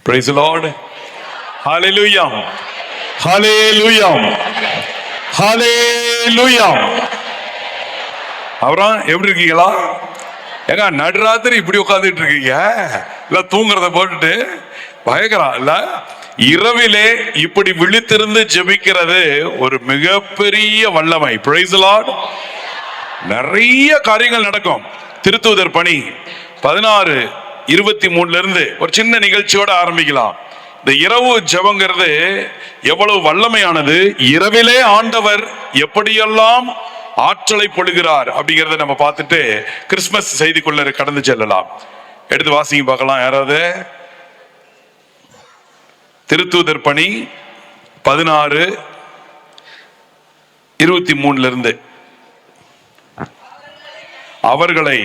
Praise the Lord. Hallelujah. Hallelujah. Hallelujah. அப்புறம் எப்படி இருக்கீங்களா? ஏங்க நடுராத்திரி இப்படி உட்காந்துட்டு இருக்கீங்க, இல்ல தூங்குறத போட்டுட்டு பயங்கரம் இல்ல? இரவிலே இப்படி விழித்திருந்து ஜெபிக்கிறது ஒரு மிகப்பெரிய வல்லமை. Praise the Lord. நிறைய காரியங்கள் நடக்கும். திருத்தூதர் பணி 16:23 இருந்து ஒரு சின்ன நிகழ்ச்சியோட ஆரம்பிக்கலாம். இந்த இரவு ஜெபங்கிறது எவ்வளவு வல்லமையானது, இரவிலே ஆண்டவர் எப்படியெல்லாம் ஆற்றலை பொழுகிறார் அப்படிங்கறத நம்ம பார்த்துட்டு கிறிஸ்துமஸ் செய்திக்குள்ள கடந்து செல்லலாம். எடுத்து வாசிங்க பார்க்கலாம். யாராவது திருத்தூதர் பணி 16:23 இருந்து. அவர்களை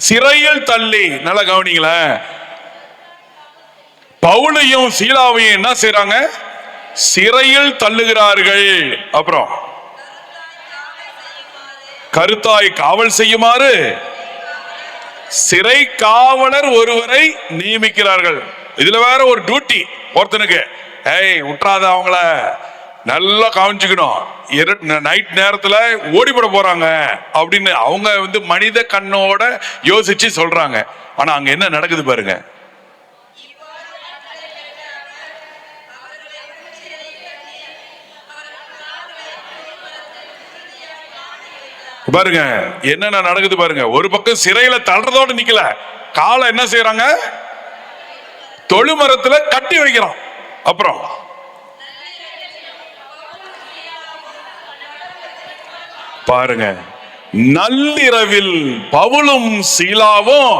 சிறையில் தள்ளி, நல்லா கவனிங்களேன், பவுலையும் சீலாவையும் என்ன செய்றாங்க? சிறையில் தள்ளுகிறார்கள். அப்புறம் கருத்தாய் காவல் செய்யுமாறு சிறை காவலர் ஒருவரை நியமிக்கிறார்கள். இதுல வேற ஒரு டியூட்டி ஒருத்தனுக்கு, விட்டுறாத, அவங்கள நல்லா கவனிச்சுக்கணும், நைட் நேரத்துல ஓடிப்பட போறாங்க அப்படின்னு அவங்க மனித கண்ணோட யோசிச்சு சொல்றாங்க. ஆனா அங்க என்ன நடக்குது பாருங்க. பாருங்க என்ன நடக்குது பாருங்க. ஒரு பக்கம் சிறையில தள்ளுறதோடு நிக்கல, காலை என்ன செய்யறாங்க? தொழுமரத்துல கட்டி வைக்கிறான். அப்புறம் பாருங்க, நள்ளிரவில் பவுலும் சீலாவும்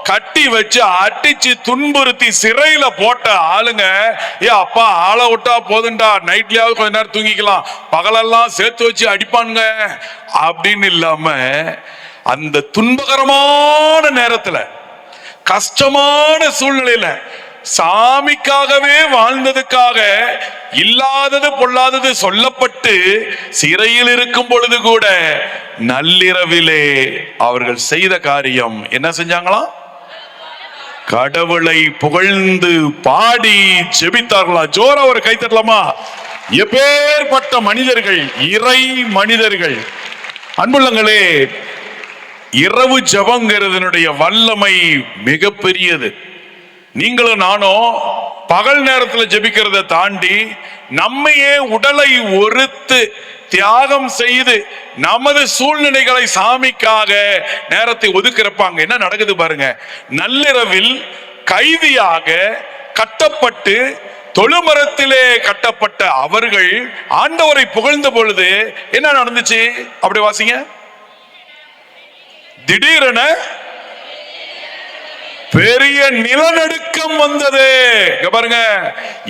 கட்டி வச்சு அடிச்சு துன்புறுத்தி சிறையில போட்ட ஆளுங்க, அப்பா ஆளை விட்டா போதுண்டா, நைட்லயாவது கொஞ்ச நேரம் தூங்கிக்கலாம், பகலெல்லாம் சேர்த்து வச்சு அடிப்பானுங்க அப்படின்னு இல்லாம, அந்த துன்பகரமான நேரத்துல, கஷ்டமான சூழ்நிலையில, சாமிக்காகவே வாழ்ந்ததுக்காக இல்லாதது பொல்லாதது சொல்லப்பட்டு சிறையில் இருக்கும் பொழுது கூட நள்ளிரவிலே அவர்கள் செய்த காரியம் என்ன செஞ்சாங்களாம்? கடவுளை புகழ்ந்து பாடி ஜெபித்தார்களா? ஜோரா ஒரு கை தட்டலாமா? எப்பேற்பட்ட மனிதர்கள், இறை மனிதர்கள். அன்புள்ளங்களே, இரவு ஜெபங்கிறதனுடைய வல்லமை மிகப்பெரியது. நீங்களும் நானும் பகல் நேரத்தில் ஜெபிக்கிறத தாண்டி நம்மையே உடலை ஒருத்து தியாகம் செய்து நமது சூழ்நிலைகளை சாமிக்காக நேரத்தை ஒதுக்கிறப்பாங்க. என்ன நடக்குது பாருங்க. நள்ளிரவில் கைதியாக கட்டப்பட்டு தொழுமரத்திலே கட்டப்பட்ட அவர்கள் ஆண்டவரை புகழ்ந்த பொழுது என்ன நடந்துச்சு? அப்படி வாசிங்க. திடீரென பெரிய நிலநடுக்கம் வந்தது. பாருங்க,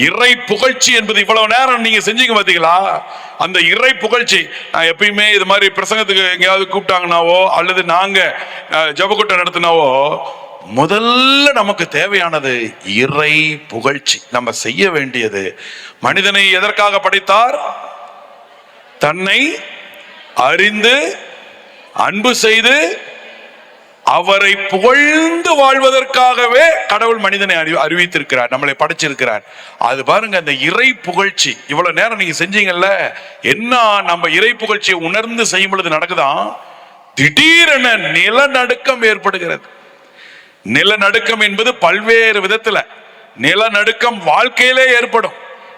இறை புகழ்ச்சி என்பது இவ்வளவு நேரம் நீங்க செஞ்சீங்க பாத்தீங்களா? அந்த இறை புகழ்ச்சி, நான் எப்பயுமே இது மாதிரி பிரசங்கத்துக்கு எங்கேயாவது கூப்பிட்டாங்கன்னாவோ அல்லது நாங்க ஜெபக்கூட்டம் நடத்தினாவோ, முதல்ல நமக்கு தேவையானது இறை புகழ்ச்சி. நம்ம செய்ய வேண்டியது, மனிதனை எதற்காக படைத்தார்? தன்னை அறிந்து அன்பு செய்து அவரை புகழ்ந்து வாழ்வதற்காகவே கடவுள் மனிதனை அறிவித்திருக்கிறார், நம்மளை படைச்சிருக்கிறார். அது பாருங்க, அந்த இறை புகழ்ச்சி இவ்வளவு நேரம் நீங்க செஞ்சீங்கல்ல, என்ன நம்ம இறை புகழ்ச்சியை உணர்ந்து செய்யும் பொழுது நடக்குதான், திடீரென நிலநடுக்கம் ஏற்படுகிறது. நிலநடுக்கம் என்பது பல்வேறு விதத்துல, நிலநடுக்கம் வாழ்க்கையிலே ஏற்படும்,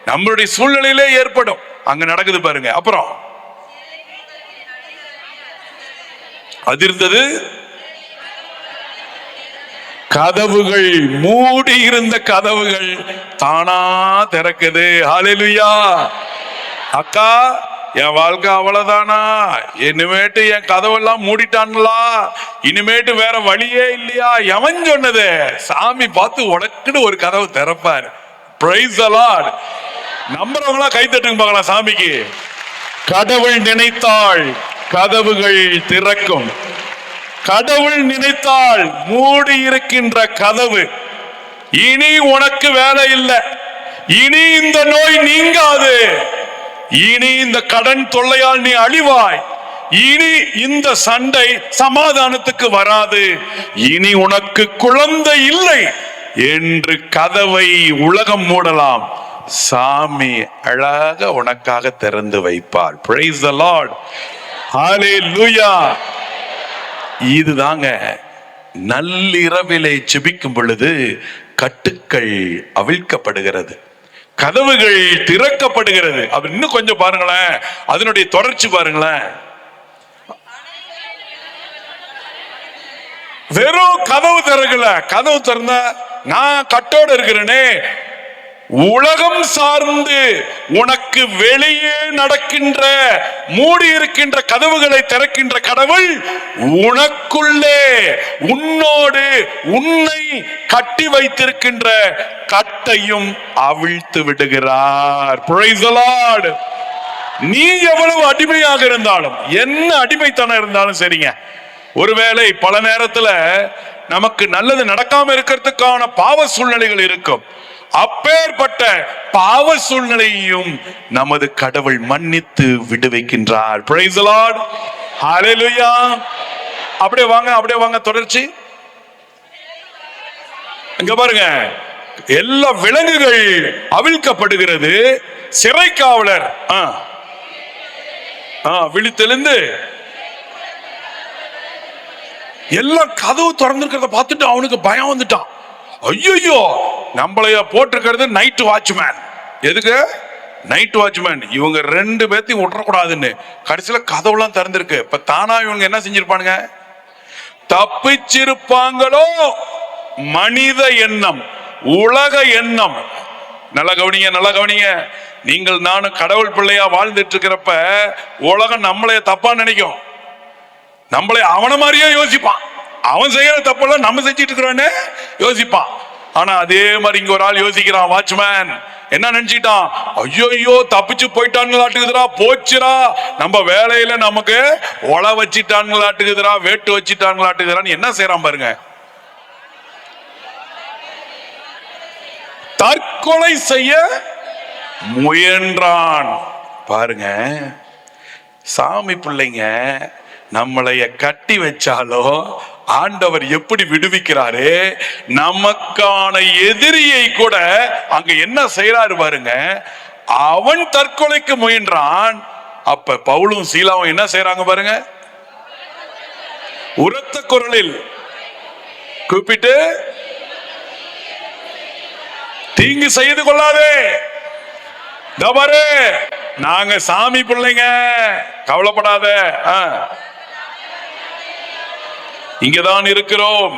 நம்மளுடைய சூழ்நிலையிலே ஏற்படும். அங்க நடக்குது பாருங்க. அப்புறம் அதிர்ந்தது, கதவுகள், மூடி இருந்த கதவுகள் தானா திறக்குது. ஹல்லேலூயா. அக்கா, என் வாழ்க்கை அவ்வளவுதானா? இனிமேட்டு என் கதவெல்லாம் மூடிட்டான்களா? இனிமேட்டு வேற வழியே இல்லையா? எவன் சொன்னது? சாமி பார்த்து உனக்குன்னு ஒரு கதவு திறப்பார். Price the Lord. நம்புறவங்களா கை தட்டுங்க பார்க்கலாம் சாமிக்கு. கடவுள் நினைத்தால் கதவுகள் திறக்கும். கடவுள் நினைத்தால் மூடி இருக்கின்ற கதவு, இனி உனக்கு வேலை இல்லை, இனி இந்த நோய் நீங்காது, இனி இந்த கடன் தொல்லையால் நீ அழிவாய், இனி இந்த சண்டை சமாதானத்துக்கு வராது, இனி உனக்கு குழந்தை இல்லை என்று கதவை உலகம் மூடலாம், சாமி அழகாக உனக்காக திறந்து வைப்பார். Praise the Lord. Hallelujah. இதுதாங்க நள்ளிரவிலே ஜெபிக்கும் பொழுது கட்டுக்கள் அவிழ்க்கப்படுகிறது, கதவுகள் திறக்கப்படுகிறது. அப்ப இன்னும் கொஞ்சம் பாருங்களேன், அதனுடைய தொடர்ச்சி பாருங்களேன். வெறும் கதவு திறக்கல, கதவு திறந்த நான் கட்டோடு இருக்கிறேனே, உலகம் சார்ந்து உனக்கு வெளியே நடக்கின்ற மூடி இருக்கின்ற கதவுகளை திறக்கின்ற கடவுள் உனக்குள்ளே உன்னோடு உன்னை கட்டி வைத்திருக்கின்ற கட்டையும் அவிழ்த்து விடுகிறார். Praise the Lord. நீ எவ்வளவு அடிமையாக இருந்தாலும், என்ன அடிமைத்தனம் இருந்தாலும் சரிங்க, ஒருவேளை பல நேரத்துல நமக்கு நல்லது நடக்காம இருக்கிறதுக்கான பாவ சூழ்நிலைகள் இருக்கும். அப்பேற்பட்ட பாவ சூழ்நிலையையும் நமது கடவுள் மன்னித்து விடுவிக்கின்றார். Praise the Lord. Hallelujah. அப்படியே வாங்க தொடர்ச்சி. இங்க பாருங்க, எல்லா விலங்குகள் அவிழ்க்கப்படுகிறது, சிறை காவலர் விழித்தெழுந்து எல்லாம் கதவு திறந்திருக்கிறத பார்த்துட்டு அவனுக்கு பயம் வந்துட்டான். ஐயோ, நம்மளைய போட்டிருக்கிறது நைட் வாட்ச்மேன். எதுக்கு நைட் வாட்ச்மேன்? இவங்க ரெண்டு பேர்த்தையும் விட்டுறக்கூடாதுன்னு கடைசியில கதவுலாம் திறந்திருக்கு. இப்ப தானா இவங்க என்ன செஞ்சிருப்பானுங்க? தப்பிச்சிருப்பாங்களோ? மனித எண்ணம், உலக எண்ணம். நல்ல கவனிங்க. நீங்கள் நானும் கடவுள் பிள்ளையா வாழ்ந்துட்டு இருக்கிறப்ப உலகம் நம்மளைய தப்பா நினைக்கும், நம்மளை அவன மாதிரியே யோசிப்பான். அவன் செய்யற தப்பெல்லாம் நம்ம செஞ்சிட்டு இருக்கிறோன்னு யோசிப்பான். ஆனா அதே மாதிரி இங்க ஒரு ஆள் யோசிக்கிறான். வாட்ச்மேன் என்ன நினைச்சிட்டான்? ஐயோ தப்பிச்சு போயிட்டான்களாட்டுக்குதுரா, போச்சுரா, நம்ம வேலையில நமக்கு ஒல வச்சிட்டான்களாட்டுக்குதுரா, வேட்டு வச்சிட்டான்களாட்டுக்குதுரான்னு என்ன செய்யறான் பாருங்க. தற்கொலை செய்ய முயன்றான் பாருங்க. சாமி பிள்ளைங்க நம்மளைய கட்டி வச்சாலோ ஆண்டவர் எப்படி விடுவிக்கிறாரு. நமக்கான எதிரியை கூட அங்க என்ன செய்யறாரு பாருங்க. அவன் தற்கொலைக்கு முயன்றான். அப்ப பவுலும் சீலாவும் என்ன செய்யறாங்க பாருங்க. உரத்த குரலில் கூப்பிட்டு, தீங்கு செய்து கொள்ளாதே, தவறு, நாங்க சாமி பிள்ளைங்க, கவலைப்படாத, இங்கதான் இருக்கிறோம்.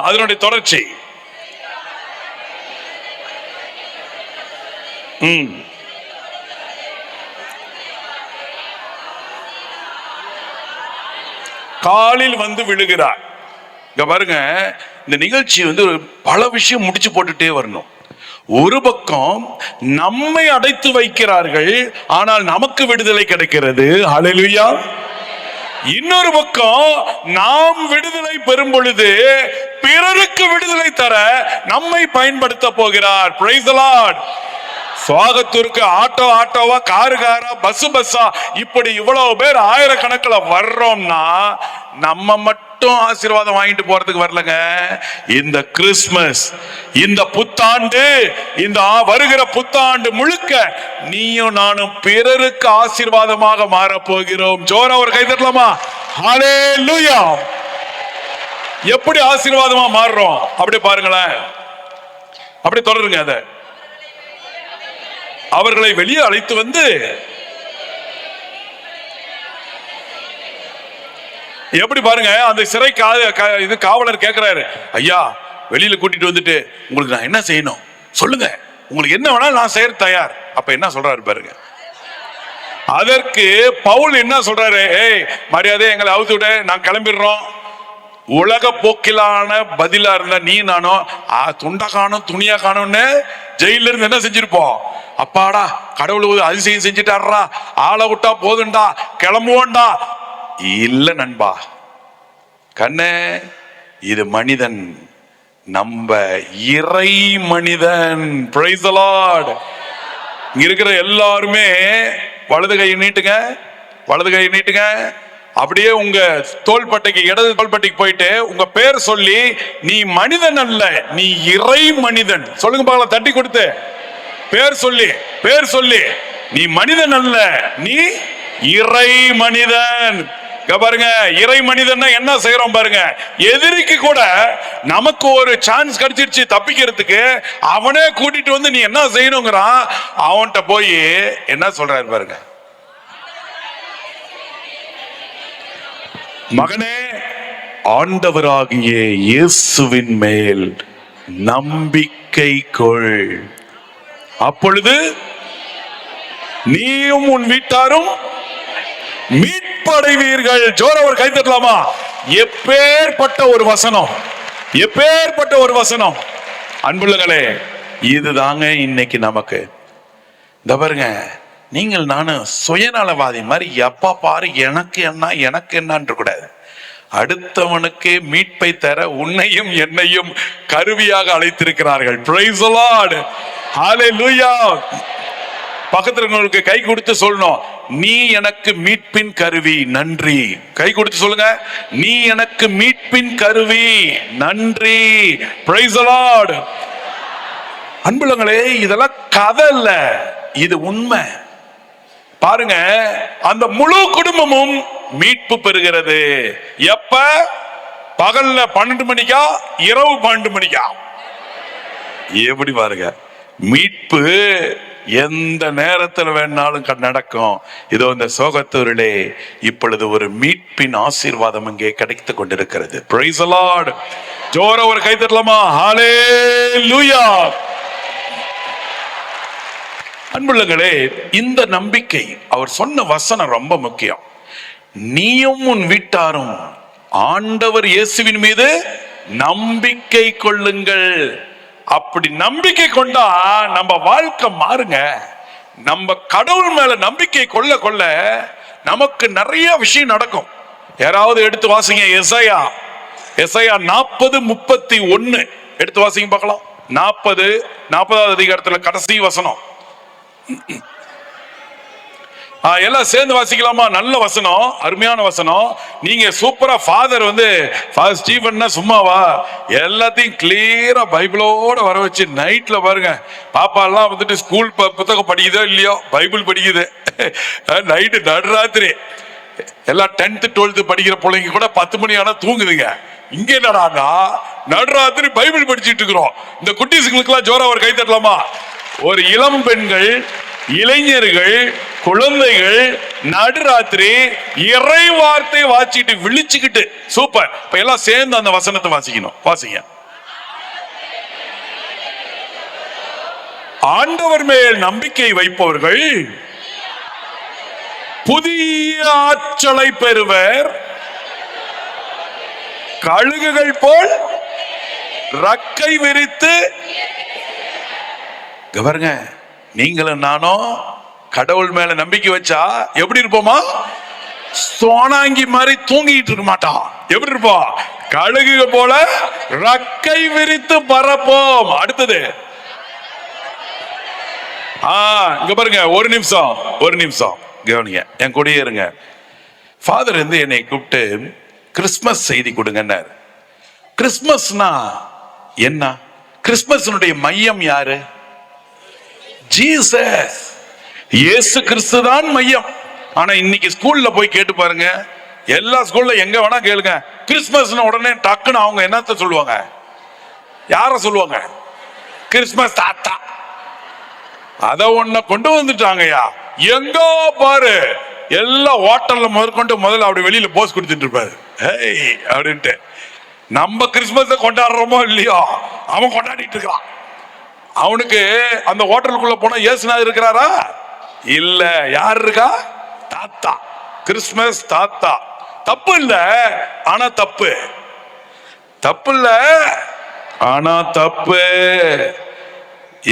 அதனுடைய தொடர்ச்சி. காலில் வந்து விழுகிறார். இங்க பாருங்க, இந்த நிகழ்ச்சி வந்து பல விஷயம் முடிச்சு போட்டுட்டே வரணும். ஒரு பக்கம் நம்மை அடைத்து வைக்கிறார்கள், ஆனால் நமக்கு விடுதலை கிடைக்கிறது. ஹல்லேலூயா. இன்னொரு பக்கம் நாம் விடுதலை பெறும் பொழுது பிறருக்கு விடுதலை தர நம்மை பயன்படுத்த போகிறார். Price the Lord. சுவாகத்தூருக்கு ஆட்டோவா, காரா, பஸ்ஸா, இப்படி இவ்வளவு பேர் ஆயிரக்கணக்கில் வர்றோம்னா நம்ம மட்டும் ஆசீர்வாதம் வாங்கிட்டு போறதுக்கு வரலங்க. இந்த கிறிஸ்துமஸ், இந்த புத்தாண்டு, இந்த வருகிற புத்தாண்டு முழுக்க நீயும் நானும் பிறருக்கு ஆசீர்வாதமாக மாற போகிறோம். ஜோரா ஒரு கை தட்டலாமா? ஹல்லேலூயா. எப்படி ஆசீர்வாதமா மாறுறோம் அப்படி பாருங்களேன். அப்படி தொடருங்க. அத அவர்களை வெளியே அழைத்து வந்து எப்படி பாருங்க. அந்த சிறை இது காவலர் கேட்கிறாரு, ஐயா வெளியில கூட்டிட்டு வந்துட்டு உங்களுக்கு நான் என்ன செய்யணும் சொல்லுங்க, உங்களுக்கு என்ன வேணாலும் நான் செய்ய தயார். அப்ப என்ன சொல்றாரு பாருங்க. அதற்கு பவுல் என்ன சொல்றாரு? ஏய் மரியாதை எங்களை அவுத்து விட, நான் கிளம்பிடுறோம். உலக போக்கிலான பதிலா இருந்தா நீ நானும் துண்டா காணும் துணியா காணும்னு ஜெயில இருந்து என்ன செஞ்சிருப்போம்? அப்பாடா கடவுள் அதிசயம் செஞ்சுட்டாரா, ஆளை விட்டா போதுண்டா, கிளம்புவோண்டா. இல்ல நண்பா, கண்ணே, இது மனிதன், நம்ம இறை மனிதன். Price the Lord. இங்க இருக்கிற எல்லாருமே வலது கையை நீட்டுங்க, வலது கை நீட்டுங்க. அப்படியே உங்க தோள்பட்டைக்கு, இடது தோள்பட்டைக்கு போயிட்டு உங்க பேர் சொல்லி, நீ மனிதன் அல்ல, நீ இறை மனிதன் சொல்லுங்க பார்க்கலாம். தட்டி கொடுத்து பேர் சொல்லி, நீ மனிதன் அல்ல, நீ இறை மனிதன். பாருங்க, இறை மனிதன் என்ன செய்யறோம் பாருங்க. எதிரிக்கு கூட நமக்கு ஒரு சான்ஸ் கிடைச்சிருச்சு தப்பிக்கிறதுக்கு, அவனே கூட்டிட்டு வந்து நீ என்ன செய்யணுங்கிறான். அவன்கிட்ட போய் என்ன சொல்றாரு பாருங்க, மகனே, ஆண்டவராகிய இயேசுவின் மேல் நம்பிக்கை கொள், அப்பொழுது நீயும் உன் வீட்டாரும் மீட்படைவீர்கள். ஜோரவர் கை தட்டலாமா? எப்பேற்பட்ட ஒரு வசனம், எப்பேற்பட்ட ஒரு வசனம். அன்புள்ளங்களே, இதுதாங்க இன்னைக்கு நமக்கு. இந்த பாருங்க, நீங்கள் நானும் சுயநலவாதி மாதிரி எப்ப பாரு எனக்கு என்னன்னு கூடாது. அடுத்தவனுக்கு மீட்பை தர உன்னையும் என்னையும் கருவியாக அழைத்திருக்கிறார்கள். பிரைஸ் தி லார்ட், ஹalleluya. பக்கத்துல கை கொடுத்து சொல்லணும், நீ எனக்கு மீட்பின் கருவி, நன்றி. கை கொடுத்து சொல்லுங்க, நீ எனக்கு மீட்பின் கருவி, நன்றி. Price the Lord. அன்புள்ளங்களே, இதெல்லாம் கதை இல்ல, இது உண்மை. பாருங்க, அந்த முழு குடும்பமும் மீட்பு பெறுகிறது. எப்ப? பகல்ல 12 மணிக்கா, இரவு 12 மணிக்கா? எப்படி பாருங்க, மீட்பு எந்த நேரத்தில் வேணாலும் நடக்கும். இதோ இந்த சோகத்தூரிலே இப்பொழுது ஒரு மீட்பின் ஆசீர்வாதம் இங்கே கிடைத்துக் கொண்டிருக்கிறது. Price the Lord. ஜோர ஒரு கை தட்டலாமா? ஹalleluya. அன்புள்ளங்களே, இந்த நம்பிக்கை, அவர் சொன்ன வசனம் ரொம்ப முக்கியம். நீயும் உன் வீட்டாரும் ஆண்டவர் இயேசுவின் மீது நம்பிக்கை கொள்ளுங்கள். அப்படி நம்பிக்கை கொண்டா நம்ம வாழ்க்கை மாறுங்க. நம்ம கடவுள் மேல நம்பிக்கை கொள்ள கொள்ள நமக்கு நிறைய விஷயம் நடக்கும். யாராவது எடுத்து வாசிங்க, எசாயா 40:31 எடுத்து வாசிங்க பார்க்கலாம். 40வது அதிகாரத்துல கடைசி வசனம். எல்லாம் சேர்ந்து வாசிக்கலாமா? நல்ல வசனம், அருமையான வசனம். நீங்க சூப்பரா, ஃபாதர் ஸ்டீவன் சும்மாவா எல்லாத்தையும் கிளியரா பைபிளோட வர வச்சு நைட்ல பாருங்க. பாப்பா எல்லாம் ஸ்கூல் புத்தகம் படிக்குதோ இல்லையோ, பைபிள் படிக்குது. நைட்டு நடுராத்திரி எல்லாம் 10th 12th படிக்கிற பிள்ளைங்க கூட 10 மணி ஆனா தூங்குதுங்க. இங்க என்னடா நடுராத்திரி பைபிள் படிச்சுட்டு இருக்கிறோம். இந்த குட்டீஸுங்களுக்கு எல்லாம் ஜோரா ஒரு கை தட்டலாமா? ஒரு இளம் பெண்கள், இளைஞர்கள், குழந்தைகள் நடுராத்திரி இறை வார்த்தை வாசிட்டு விழிச்சுக்கிட்டு, சூப்பர். இப்ப எல்லாம் சேர்ந்து அந்த வசனத்தை வாசிக்கணும். வாசிங்க. ஆண்டவர் மேல் நம்பிக்கை வைப்பவர்கள் புதிய ஆற்றலை பெறுவர், கழுகுகள் போல் ரக்கை விரித்து. பாருங்க, நீங்களும் நானும் கடவுள் மேல நம்பிக்கை வச்சா எப்படி இருப்போமா? சோனாங்கி மாதிரி தூங்கிட்டு இருக்க மாட்டான். எப்படி இருப்போம்? கழுகு போல ரக்கை விரித்து பறப்போம். அடுத்தது இங்க பாருங்க, ஒரு நிமிஷம் கவனிங்க, என் கூடயே இருங்க. ஃபாதர் என்னை கூப்பிட்டு கிறிஸ்துமஸ் செய்தி கொடுங்கன்னாரு. கிறிஸ்துமஸ்னா என்ன? கிறிஸ்துமஸ்னுடைய மையம் யாரு? ஜீசஸ், இயேசு கிறிஸ்து தான் மையம். ஆனா இன்னைக்கு ஸ்கூல்ல போய் கேட்டு பாருங்க, எல்லா ஸ்கூல்ல எங்க வேணா கேளுங்க, கிறிஸ்துமஸ் உடனே டக்குன்னு அவங்க என்னத்த சொல்லுவாங்க? யார சொல்லுவாங்க? கிறிஸ்துமஸ் தாத்தா. அத ஒன்ன கொண்டு வந்துட்டாங்கயா. எங்க பாரு, எல்லா ஹோட்டல்ல முதல்ல அப்படி வெளியில போஸ் கொடுத்துட்டு இருப்பாரு, ஹேய் அப்படின்ட்டு. நம்ம கிறிஸ்துமஸ் கொண்டாடுறோமோ இல்லையோ, அவன் கொண்டாடிட்டு இருக்கான். அவனுக்கு அந்த ஹோட்டலுக்குள்ள போனா இயேசுநாதர் இருக்கிறாரா? இல்ல. யார் இருக்கா? தாத்தா. கிறிஸ்துமஸ் தாத்தா. தப்பு இல்ல, ஆனா தப்பு. தப்பு இல்ல, ஆனா தப்பு.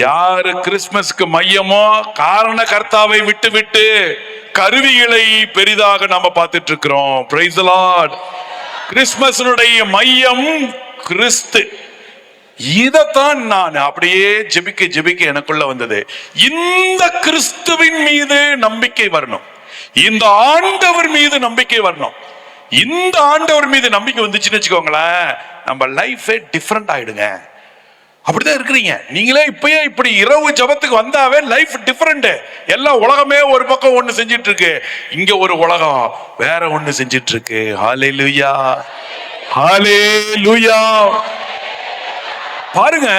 யாரு கிறிஸ்துமஸ்க்கு மையமோ காரண கர்த்தாவை விட்டு விட்டு கருவிகளை பெரிதாக நாம பார்த்துட்டு இருக்கிறோம். Price the Lord. கிறிஸ்துமஸ்னுடைய மையம் கிறிஸ்து. இதத்தான் நான் அப்படியே ஜெபிக்க எனக்குள்ள வந்தது. இந்த கிறிஸ்துவின் மீது நம்பிக்கை வரணும். இந்த ஆண்டவர் மீது நம்பிக்கை வரணும். இந்த ஆண்டவர் மீது நம்பிக்கை வந்துச்சுன்னு வச்சுக்கோங்களேன், நம்ம லைஃபே டிஃபரெண்ட் ஆயிடுங்க. அப்படிதான் இருக்கிறீங்க நீங்களே. இப்பயே இப்படி இரவு ஜபத்துக்கு வந்தாவே லைஃப் டிஃபரெண்ட். எல்லா உலகமே ஒரு பக்கம் ஒண்ணு செஞ்சிட்டு இருக்கு, இங்க ஒரு உலகம் வேற ஒண்ணு செஞ்சிட்டு இருக்கு. ஹல்லேலூயா, ஹல்லேலூயா. பாருங்க,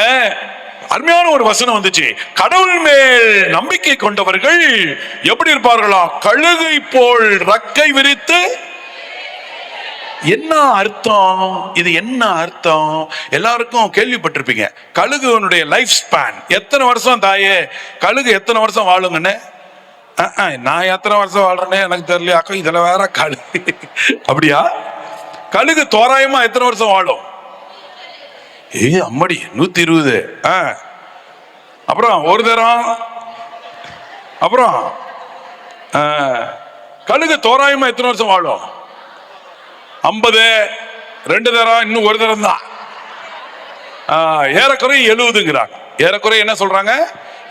அருமையான ஒரு வசனம் வந்துச்சு. கடவுள் மேல் நம்பிக்கை கொண்டவர்கள் எப்படி இருப்பார்களா? கழுகை போல் ரக்கை விரித்து. என்ன அர்த்தம் இது? என்ன அர்த்தம்? எல்லாருக்கும் கேள்விப்பட்டிருப்பீங்க. கழுகுனுடைய லைஃப் ஸ்பேன் எத்தனை வருஷம் தாயே? கழுகு எத்தனை வருஷம் வாழுங்கன்னு நான் எத்தனை வருஷம் வாழ்றேன்னு எனக்கு தெரியல அக்கா. இதுல வேற கழுகு அப்படியா? கழுகு தோராயமா எத்தனை வருஷம் வாழும்? அம்மடி 120. அப்புறம் ஒரு தரம். அப்புறம் கழுகு தோராயமா எத்தனை வருஷம் வாழும்? 50. 2 தரம், இன்னும் ஒரு தரம் தான். ஏறக்குறை 70ங்கிறாங்க. ஏறக்குறை என்ன சொல்றாங்க?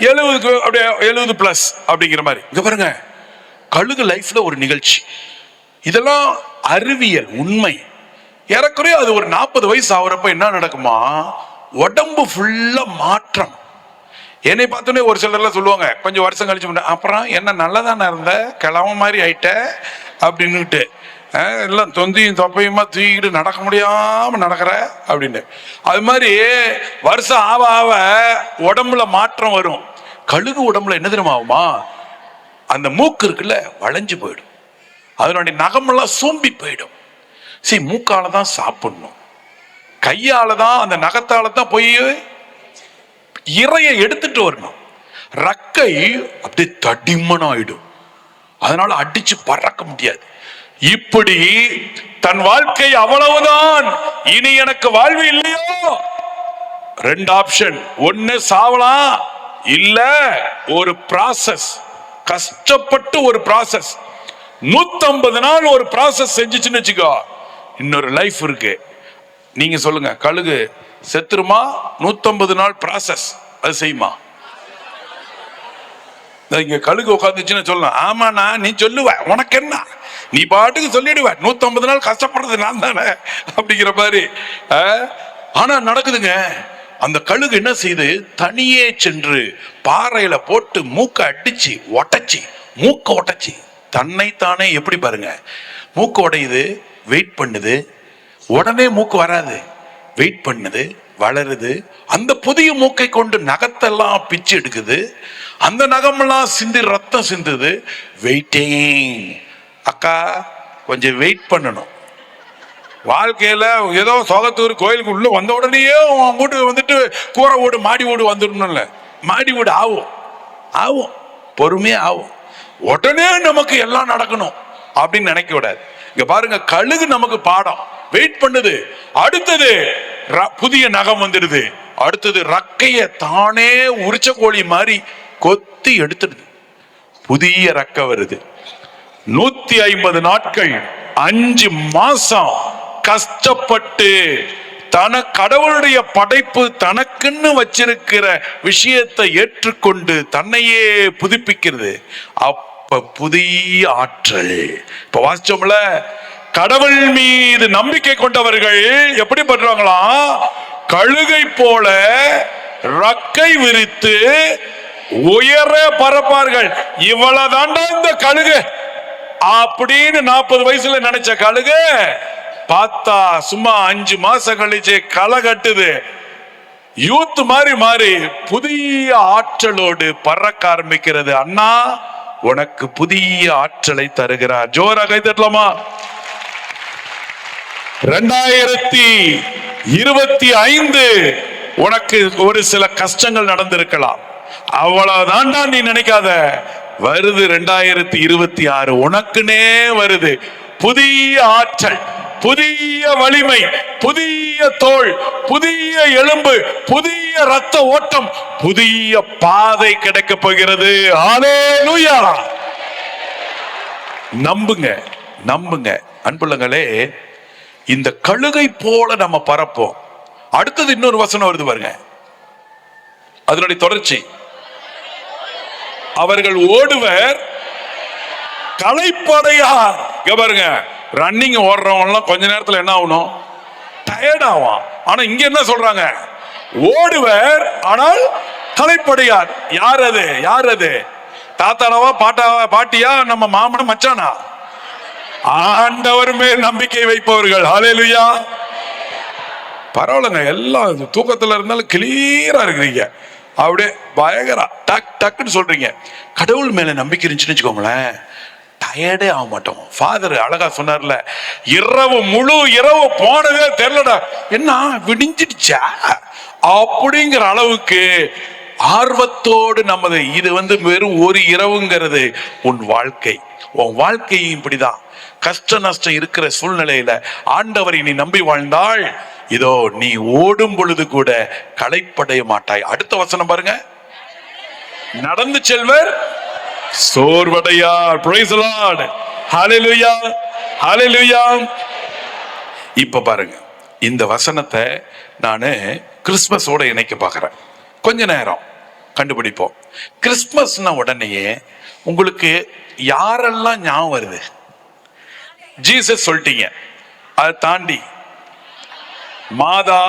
70 அப்படியே 70 பிளஸ் அப்படிங்கிற மாதிரி. இங்க பாருங்க, கழுகு லைஃப்ல ஒரு நிகழ்ச்சி. இதெல்லாம் அறிவியல் உண்மை. ஏறக்குறைய அது ஒரு 40 வயசு ஆகுறப்ப என்ன நடக்குமா? உடம்பு ஃபுல்லா மாற்றம். என்னை பார்த்தோன்னே ஒரு சிலர்லாம் சொல்லுவாங்க, கொஞ்சம் வருஷம் கழிச்சு, அப்புறம் என்ன நல்லதானே இருந்த, கிழமை மாதிரி ஆயிட்ட அப்படின்னுட்டு, எல்லாம் தொந்தியும் தொப்பையுமா தூக்கிட்டு நடக்க முடியாம நடக்கிற அப்படின்னு. அது மாதிரி வருஷம் ஆவ ஆவ உடம்புல மாற்றம் வரும். கழுகு உடம்புல என்ன தெரியுமா ஆகுமா? அந்த மூக்கு இருக்குல்ல, வளைஞ்சு போயிடும். அதனுடைய நகமெல்லாம் சூம்பி போயிடும். சரி, மூக்கால தான் சாப்பிடணும், கையால தான், அந்த நகத்தால தான் போய் இறையை எடுத்துட்டு வரணும். ரக்கை அப்படி தடிமன் ஆயிடும், அதனால அடிச்சு பறக்க முடியாது. இப்படி தன் வாழ்க்கை அவ்வளவுதான், இனி எனக்கு வாழ்வு இல்லையோ. 2 ஆப்ஷன். ஒன்னு சாவலாம், இல்ல ஒரு ப்ராசஸ், கஷ்டப்பட்டு ஒரு ப்ராசஸ். 150 நாள் ஒரு ப்ராசஸ் செஞ்சுச்சுன்னு வச்சுக்கோ, இன்னொரு லைஃப் இருக்கு. நீங்க சொல்லுங்க, கழுகு செத்துருமா? 150 நாள் ப்ராசஸ் அது செய்யுமா? இங்க கழுகு உட்காந்துச்சுன்னு சொல்லலாம், ஆமாண்ணா நீ சொல்லுவ, உனக்கு என்ன, நீ பாட்டுக்கு சொல்லிடுவ, 150 நாள் கஷ்டப்படுறது நான் தானே அப்படிங்கிற மாதிரி. ஆனா நடக்குதுங்க. அந்த கழுகு என்ன செய்து, தனியே சென்று பாறையில போட்டு மூக்க அடிச்சு உடைச்சி, மூக்க உடைச்சி தன்னைத்தானே, எப்படி பாருங்க, மூக்கு உடையுது, வெயிட் பண்ணுது, உடனே மூக்கு வராது, வெயிட் பண்ணுது, வளருது. அந்த புதிய மூக்கை கொண்டு நகத்தெல்லாம் பிச்சு எடுக்குது, அந்த நகமெல்லாம் சிந்தி ரத்தம் சிந்துது. வெயிட்டிங். அக்கா கொஞ்சம் வெயிட் பண்ணணும். வாழ்க்கையில ஏதோ சோகத்தூர் கோயிலுக்கு உள்ள வந்த உடனேயே வீட்டு வந்துட்டு கூரை வீடு மாடி வீடு வந்துடணும்ல. மாடி வீடு ஆகும், பொறுமையா ஆகும். உடனே நமக்கு எல்லாம் நடக்கணும் அப்படின்னு நினைக்க கூடாது. இங்க பாருங்க, கழுகு நமக்கு பாடம். வெயிட் பண்ணுது. அடுத்தது புதிய நகம் வந்துடுது. அடுத்தது ரக்கைய தானே உரிச்ச கோழி மாதிரி கொத்தி எடுத்துடுது, புதிய ரக்க வருது. 150 நாட்கள், 5 மாசம் கஷ்டப்பட்டு கடவுளுடைய படைப்பு தனக்குன்னு வச்சிருக்கிற விஷயத்தை ஏற்றுக்கொண்டு தன்னையே புதுப்பிக்கிறது. அப்ப புதிய ஆற்றல். இப்ப வாசிச்சோம்ல, கடவுள் மீது நம்பிக்கை கொண்டவர்கள் எப்படி பண்றாங்களாம்? கழுகை போல ரக்கை விரித்து உயர பறப்பார்கள். இவ்வளவுதாண்டா இந்த கழுகு அப்படின்னு 40 வயசுல நினைச்ச கழுகு பார்த்தா சும்மா 5 மாசம் கழிச்சு களை கட்டுது. யூத் மாதிரி மாறி புதிய ஆற்றலோடு பறக்க ஆரம்பிக்கிறது. அண்ணா உனக்கு புதிய ஆற்றலை தருகிறார். ஜோரா கை தட்டலாமா? 2025 உனக்கு ஒரு சில கஷ்டங்கள் நடந்திருக்கலாம், அவ்வளவுதான்டா நீ நினைக்காத. வருது 2026, உனக்குனே வருது. புதிய ஆற்றல், புதிய வலிமை, புதிய தோல், புதிய எலும்பு, புதிய ரத்த ஓட்டம், புதிய பாதை கிடைக்க போகிறது. ஹல்லேலூயா! நம்புங்க, நம்புங்க அன்புள்ளங்களே. இந்த கழுகை போல நம்ம பறப்போம். அடுத்தது இன்னொரு வசனம் வருது பாருங்க, அதனுடைய தொடர்ச்சி. அவர்கள் ஓடுவர், களைப்படையார். இங்க பாருங்க, ரன்னிங் ஓடுறவங்க எல்லாம் கொஞ்ச நேரத்துல என்ன ஆகணும்? டயர்ட் ஆவான். ஆனா இங்க என்ன சொல்றாங்க? ஓடுவர் ஆனால் களைப்படையார். யார் அது? யார் அது? தாத்தாவா பாட்டியா நம்ம மாமன மச்சானா? ஆண்டவர் மேல் நம்பிக்கை வைப்பவர்கள். ஹல்லேலூயா. பரவாயில்லைங்க, எல்லாம் தூக்கத்துல இருந்தாலும் கிளியரா இருக்கிறீங்க. அப்படியே பயங்கர டக் டக்குன்னு சொல்றீங்க. கடவுள் மேல நம்பிக்கை இருந்துச்சுன்னு வச்சுக்கோங்களேன், டயர்டே ஆக மாட்டோம். ஃபாதர் அழகா சொன்னார்ல, இரவு முழு இரவு போனதே தெரியலடா, என்ன விடிஞ்சிடுச்சா அப்படிங்கிற அளவுக்கு ஆர்வத்தோடு நமது. இது வெறும் ஒரு இரவுங்கிறது உன் வாழ்க்கை. உன் வாழ்க்கையும் இப்படிதான். கஷ்ட நஷ்டம் இருக்கிற சூழ்நிலையில ஆண்டவரை நீ நம்பி வாழ்ந்தால், இதோ நீ ஓடும் பொழுது கூட களைப்படைய மாட்டாய். அடுத்த வசனம் பாருங்க, நடந்து செல்வர் சோர்வடையார். Price the Lord. ஹல்லேலூயா, ஹல்லேலூயா. இப்ப பாருங்க, இந்த வசனத்தை நானு கிறிஸ்மஸோட இணைக்க பார்க்கிறேன். கொஞ்ச நேரம் கண்டுபிடிப்போம். கிறிஸ்மஸ்னா உடனேயே உங்களுக்கு யாரெல்லாம் ஞாபகம் வருது? ஜீசஸ் சொல்லிட்டீங்க, அதை தாண்டி மாதா,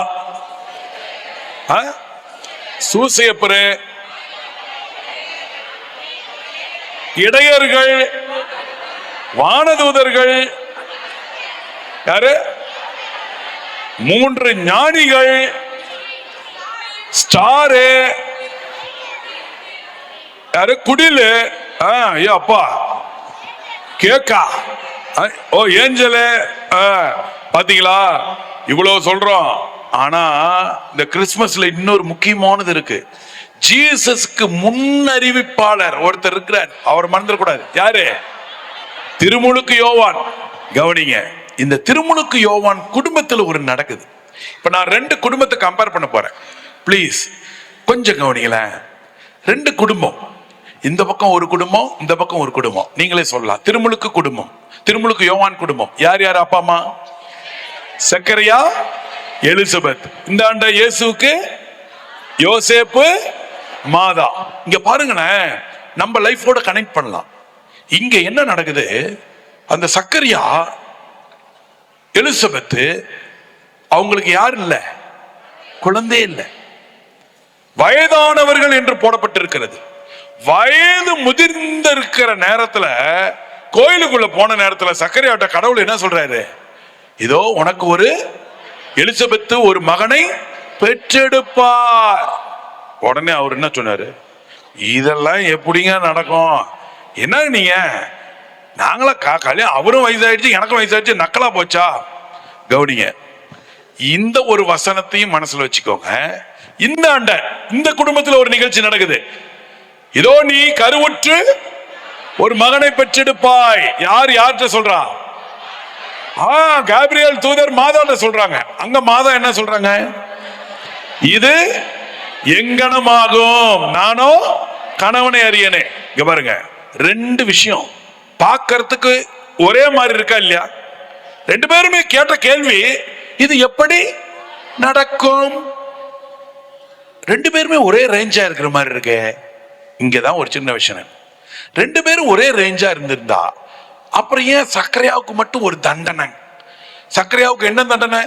சூசையப்பரு, இடையர்கள், வானதூதர்கள், யாரு? 3 ஞானிகள், ஸ்டாரு, யாரு? குடிலு, ஐயோ அப்பா, கேக்கா, ஓ ஏஞ்சலு. பாத்தீங்களா, இவ்வளவு சொல்றோம். ஆனா இந்த கிறிஸ்துமஸ்ல இன்னொரு முக்கியமானது இருக்கு. ஜீசஸ்க்கு முன்னறிவிப்பாளர் ஒருத்தர் இருக்கிறார். அவர் மறந்துடக்கூடாது. யாரு? திருமுழுக்கு யோவான். கவனிங்க, இந்த திருமுழுக்கு யோவான் குடும்பத்துல ஒரு நடக்குது. இப்ப நான் 2 குடும்பத்தை கம்பேர் பண்ண போறேன். பிளீஸ் கொஞ்சம் கவனிங்களேன். 2 குடும்பம், இந்த பக்கம் ஒரு குடும்பம், இந்த பக்கம் ஒரு குடும்பம். நீங்களே சொல்லலாம். திருமுழுக்கு குடும்பம், திருமுழுக்கு யோவான் குடும்பம். யார் யார் அப்பா அம்மா? சக்கரியா, எலிசபெத். இந்த ஆண்ட இயேசுக்கு யோசேப்பு, மாதா. இங்க பாருங்களேன், நம்ம லைஃபோட கனெக்ட் பண்ணலாம். இங்க என்ன நடக்குது? அந்த சக்கரியா, எலிசபெத், அவங்களுக்கு யார் இல்ல? குழந்தை இல்லை. வயதானவர்கள் என்று போடப்பட்டிருக்கிறது. வயது முதிர்ந்த இருக்கிற நேரத்துல, கோயிலுக்குள்ள போன நேரத்துல சக்கரியாட்ட கடவுள் என்ன சொல்றாரு? இதோ உனக்கு ஒரு எலிசபெத் ஒரு மகனை பெற்றெடுப்பார். உடனே அவர் என்ன சொன்னாரு? இதெல்லாம் எப்படிங்க நடக்கும்? என்ன நீங்க, நாங்களா கல்யாணம், அவரும் வயசாயிடுச்சு எனக்கும் வயசாயிடுச்சு, நக்கலா போச்சா? கவுனிங்க, இந்த ஒரு வசனத்தையும் மனசுல வச்சுக்கோங்க. இந்த ஆண்ட இந்த குடும்பத்துல ஒரு நிகழ்ச்சி நடக்குது. இதோ நீ கருவுற்று ஒரு மகனை பெற்றெடுப்பாய். யார் யார்கிட்ட சொல்றா? கேப்ரியல் தூதர் மாதாட்ட சொல்றாங்க. அங்க மாதா என்ன சொல்றாங்க? இது எங்கனமாகும், நானோ கணவனை அறியனே. இங்க பாருங்க, 2 விஷயம் பார்க்கறதுக்கு ஒரே மாதிரி இருக்கா இல்லையா? 2 பேருமே கேட்ட கேள்வி, இது எப்படி நடக்கும்? 2 பேருமே ஒரே ரேஞ்சா இருக்கிற மாதிரி இருக்கு. இங்கதான் ஒரு சின்ன விஷயம். 2 பேரும் ஒரே ரேஞ்சா இருந்திருந்தா அப்புறம் ஏன் சக்கரையாவுக்கு மட்டும் ஒரு தண்டனை? சக்கரையாவுக்கு என்ன தண்டனை?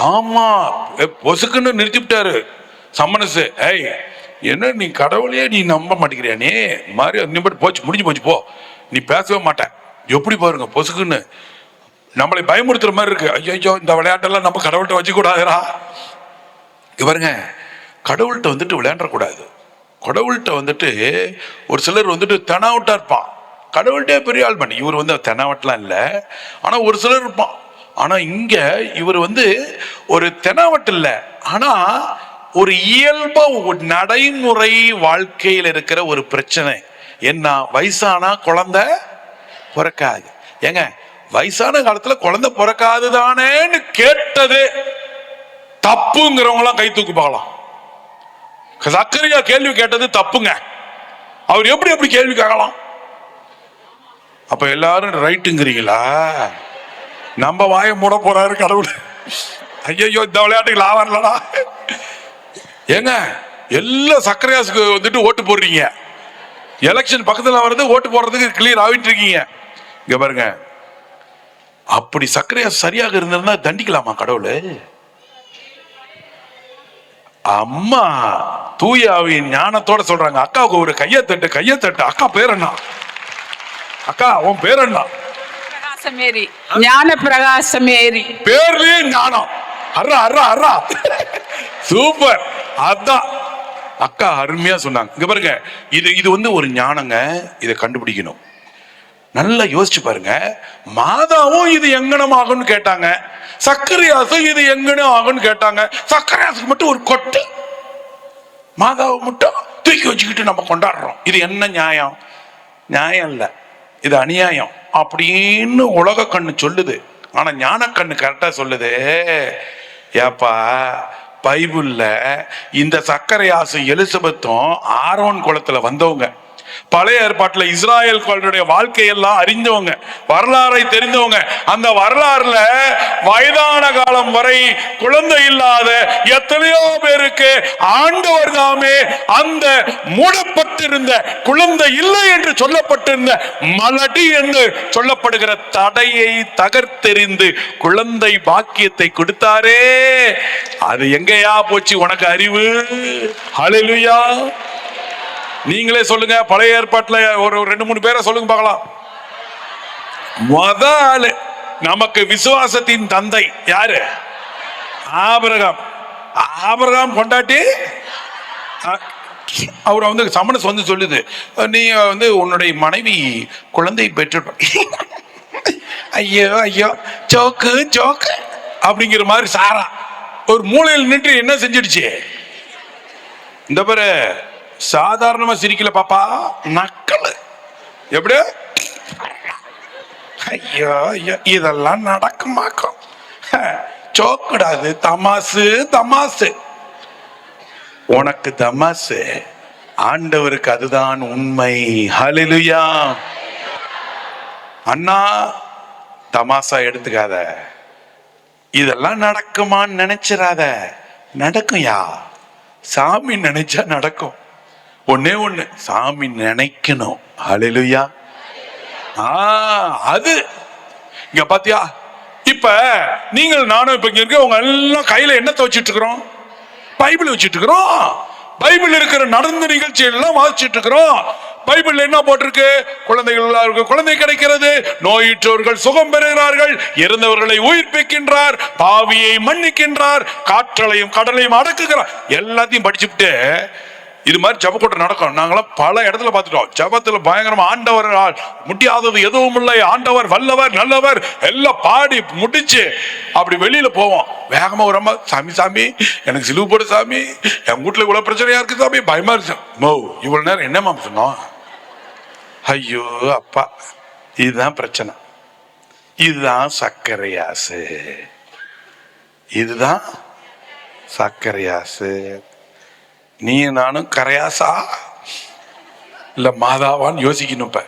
ஆமா, பொசுக்குன்னு நிறுத்திவிட்டாரு சம்மனசு. ஏய், என்ன நீ கடவுளையே நீ நம்ப மாட்டேங்கிறியா? நீ மாதிரி நீ மட்டும் போச்சு, முடிஞ்சு போச்சு, போ, நீ பேசவே மாட்டேன். எப்படி பாருங்க, பொசுக்குன்னு நம்மளை பயமுறுத்துற மாதிரி இருக்கு. ஐயோ, இந்த விளையாட்டெல்லாம் நம்ம கடவுள்கிட்ட வச்சு கூடாதுரா. இங்க பாருங்க, கடவுள்கிட்ட விளையாடக்கூடாது. கடவுள்கிட்ட ஒரு சிலர் தெனாவட்டா இருப்பான். கடவுள்கிட்டே பெரிய ஆள் பண்ணி இவர் தெனாவட்டெல்லாம் இல்லை, ஆனா ஒரு சிலர் இருப்பான். ஆனா இங்க இவர் ஒரு தெனாவட்டு இல்லை, ஆனா ஒரு இயல்பா ஒரு நடைமுறை வாழ்க்கையில் இருக்கிற ஒரு பிரச்சனை என்ன? வயசானா குழந்தை பிறக்காது. ஏங்க, வயசான காலத்துல குழந்தை பிறக்காதுதானேன்னு கேட்டது தப்புங்கிறவங்களாம் கை தூக்கி பார்க்கலாம். சக்கரையா கேள்வி கேட்டது தப்புங்க. அவர் எப்படி கேள்வி கேட்கலாம்? அப்ப எல்லாரும் ரைட்டுங்கிறீங்களா? நம்ம வாய மூட போறாரு கடவுள். ஐயோ, இந்த விளையாட்டுக்கு லாபம் வரலடா. ஏங்க, எல்லா சக்கரையாசுக்கு ஓட்டு போடுறீங்க. எலெக்ஷன் பக்கத்துல வருது, ஓட்டு போடுறதுக்கு கிளியர் ஆகிட்டு இருக்கீங்க. இங்க பாருங்க, அப்படி சர்க்கரையாசு சரியாக இருந்திருந்தா தண்டிக்கலாமா கடவுளு? அம்மா தூயாவின் ஞானத்தோட சொல்றாங்க, அக்காவுக்கு ஒரு கையத்தட்டு, கையத்தட்டு. அக்கா பேர் என்ன? அக்கா உன் பேர் என்ன? பிரகாசமேரி, ஞான பிரகாசமேரி. பேர்லயே ஞானம். அர்ரா அர்ரா அர்ரா, சூப்பர். அதான் அக்கா அருமையா சொன்னாங்க. இங்க பாருங்க, இது வந்து ஒரு ஞானங்க. இதை கண்டுபிடிக்கணும். நல்லா யோசிச்சு பாருங்க. மாதாவும் இது எங்கனம் ஆகும்னு கேட்டாங்க, சர்க்கரையாசும் இது எங்கனம் ஆகும்னு கேட்டாங்க. சர்க்கரையாசுக்கு மட்டும் ஒரு கொட்டு, மாதாவை மட்டும் தூக்கி வச்சுக்கிட்டு நம்ம கொண்டாடுறோம். இது என்ன நியாயம்? நியாயம் இல்ல, இது அநியாயம் அப்படின்னு உலக கண்ணு சொல்லுது. ஆனா ஞான கண்ணு கரெக்டா சொல்லுது. ஏப்பா, பைபிள்ல இந்த சர்க்கரையாசு எலிசபெத்தும் ஆரோன் குலத்துல வந்தவங்க, பழைய ஏற்பாட்டுல இஸ்ராயல்களுடைய வாழ்க்கையெல்லாம் அறிந்தவங்க, வரலாறை தெரிந்தவங்க. அந்த வரலாறுல வயதான காலம் வரை குழந்தை இல்லாத எத்தனையோ பேருக்கு ஆண்டவர் தாமே அந்த மூடப்பட்டிருந்த, குழந்தை இல்லை என்று சொல்லப்பட்டிருந்த மலடி என்று சொல்லப்படுகிற தடையை தகர்த்தெறிந்து குழந்தை பாக்கியத்தை கொடுத்தாரே. அது எங்கயா போச்சு உனக்கு அறிவு? ஹல்லேலூயா. நீங்களே சொல்லுங்க, பழைய ஏற்பாட்டுல ஒரு 2-3 பேரை சொல்லுங்க பார்க்கலாம். முதல்ல நமக்கு விசுவாசத்தின் தந்தை யாரு? ஆபிரகாம். ஆபிரகாம் கொண்டாட்டி அவர் வந்து சமணஸ் வந்து சொல்லுது, நீ வந்து உன்னுடைய மனைவி குழந்தை பெற்று. ஐயோ ஐயோ, ஜோக்கு ஜோக்கு அப்படிங்கிற மாதிரி சாரா ஒரு மூலையில் நின்று என்ன செஞ்சிடுச்சு? இந்த பேரு சாதாரணமா சிரிக்கல பாப்பா, நக்கல். எப்படி? ஐயோ ஐயோ, இதெல்லாம் நடக்குமாக்கும். சோக்கூடாது, தமாசு தமாசு. உனக்கு தமாசு, ஆண்டவருக்கு அதுதான் உண்மை. ஹல்லேலூயா. அண்ணா தமாசா எடுத்துக்காத, இதெல்லாம் நடக்குமான்னு நினைச்சிடாத. நடக்கும்யா, சாமி நினைச்சா நடக்கும். ஒன்னே ஒண்ணு, சாமி நினைக்கணும். ஹல்லேலூயா. அது இங்க பாத்தியா? இப்ப நீங்கள் நானும் இப்ப இங்க இருக்க உங்க எல்லாம் கையில என்னத்தை வச்சிட்டு இருக்கிறோம்? பைபிள் வச்சிட்டு இருக்கிறோம். பைபிள் இருக்கிற நடந்த நிகழ்ச்சி எல்லாம் வாசிச்சுட்டு இருக்கிறோம். பைபிள் என்ன போட்டிருக்கு? குழந்தைகள் குழந்தை கிடைக்கிறது, நோயுற்றவர்கள் சுகம் பெறுகிறார்கள், இறந்தவர்களை உயிர்ப்பிக்கின்றார், பாவியை மன்னிக்கின்றார், காற்றலையும் கடலையும் அடக்குகிறார். எல்லாத்தையும் படிச்சுட்டு இது மாதிரி ஜப கூட்டம் நடக்கும். நாங்களாம் பல இடத்துல பார்த்துட்டோம். ஜபத்துல பயங்கரமா ஆண்டவர் முடியாதது எதுவும் இல்லை, ஆண்டவர் வல்லவர் நல்லவர் எல்லாம் பாடி முடிச்சு அப்படி வெளியில போவோம். வேகமா ஒரு அம்மா, சாமி சாமி எனக்கு சிலுவை போடு சாமி, என் வீட்டுல இவ்வளவு பிரச்சனையா இருக்கு சாமி, பயமா இருக்கு. மோ இவ்வளவு நேரம் என்னமா சொன்னோம்? ஐயோ அப்பா, இதுதான் பிரச்சனை. இதுதான் சர்க்கரையாசு. இதுதான் சர்க்கரையாசு. நீ நானும் கரையாசா இல்ல மாதாவான்னு யோசிக்கணும். இப்ப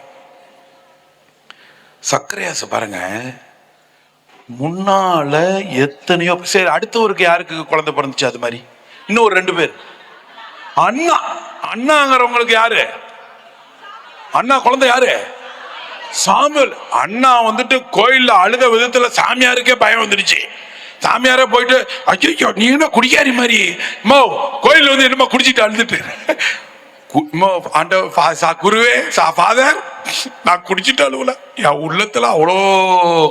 சர்க்கரையாசு பாருங்க, முன்னால எத்தனையோ. சரி, அடுத்தவருக்கு யாருக்கு குழந்தை பிறந்துச்சு? அது மாதிரி இன்னும் ஒரு 2 பேர். அண்ணா, அண்ணாங்கிறவங்களுக்கு யாரு? அண்ணா குழந்தை யாரு? சாமுவேல். அண்ணா வந்துட்டு கோயில்ல அழுத விதத்துல சாமியாருக்கே பயம் வந்துடுச்சு. சாமியாரே போயிட்டு, ஐயோ நீ என்ன குடிக்காரி மாதிரி மோ கோயில் வந்து என்னமா குடிச்சிட்டு அழுதுட்டு, குருவே ஃபாதர் நான் குடிச்சிட்டு அழுவல, என் உள்ளத்துல அவ்வளோ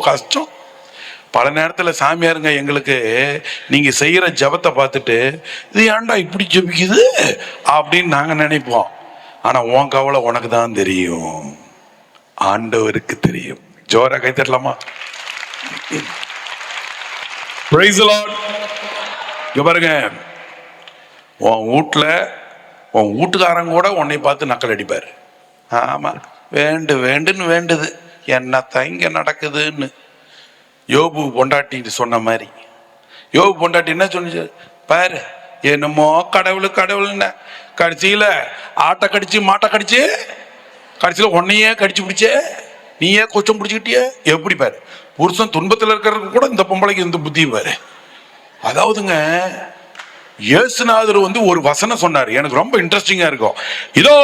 கஷ்டம். பல நேரத்துல சாமியாருங்க எங்களுக்கு நீங்க செய்யற ஜபத்தை பார்த்துட்டு, இது ஏன்டா இப்படி ஜபிக்குது அப்படின்னு நாங்க நினைப்போம். ஆனா உன் கவலை உனக்கு தான் தெரியும், ஆண்டவருக்கு தெரியும். ஜோரா கை தட்டலாமா? Praise the Lord. பாருங்க, உன் வீட்டுல உன் வீட்டுக்காரங்க கூட உன்னை பார்த்து நக்கல் அடிப்பாரு. ஆமா, வேண்டுன்னு வேண்டுது, என்னத்தான் இங்க நடக்குதுன்னு. யோபு பொண்டாட்டி சொன்ன மாதிரி, யோபு பொண்டாட்டி என்ன சொன்னிச்சு பாரு, என்னமோ கடவுள்னு கடைசியில ஆட்டை கடிச்சு மாட்டை கடிச்சு கடைசியில உன்னையே கடிச்சு பிடிச்ச, நீயே கொச்சம் பிடிச்சுக்கிட்டிய. எப்படி பாரு, புருஷன் துன்பத்தில் இருக்கிறதுக்கு கூட இந்த பொம்பளைக்கு இந்த புத்தி பாரு. அதாவதுங்க, இயேசுநாதர் ஒரு வசனம் சொன்னார், எனக்கு ரொம்ப இன்ட்ரெஸ்டிங்கா இருக்கும். இதோ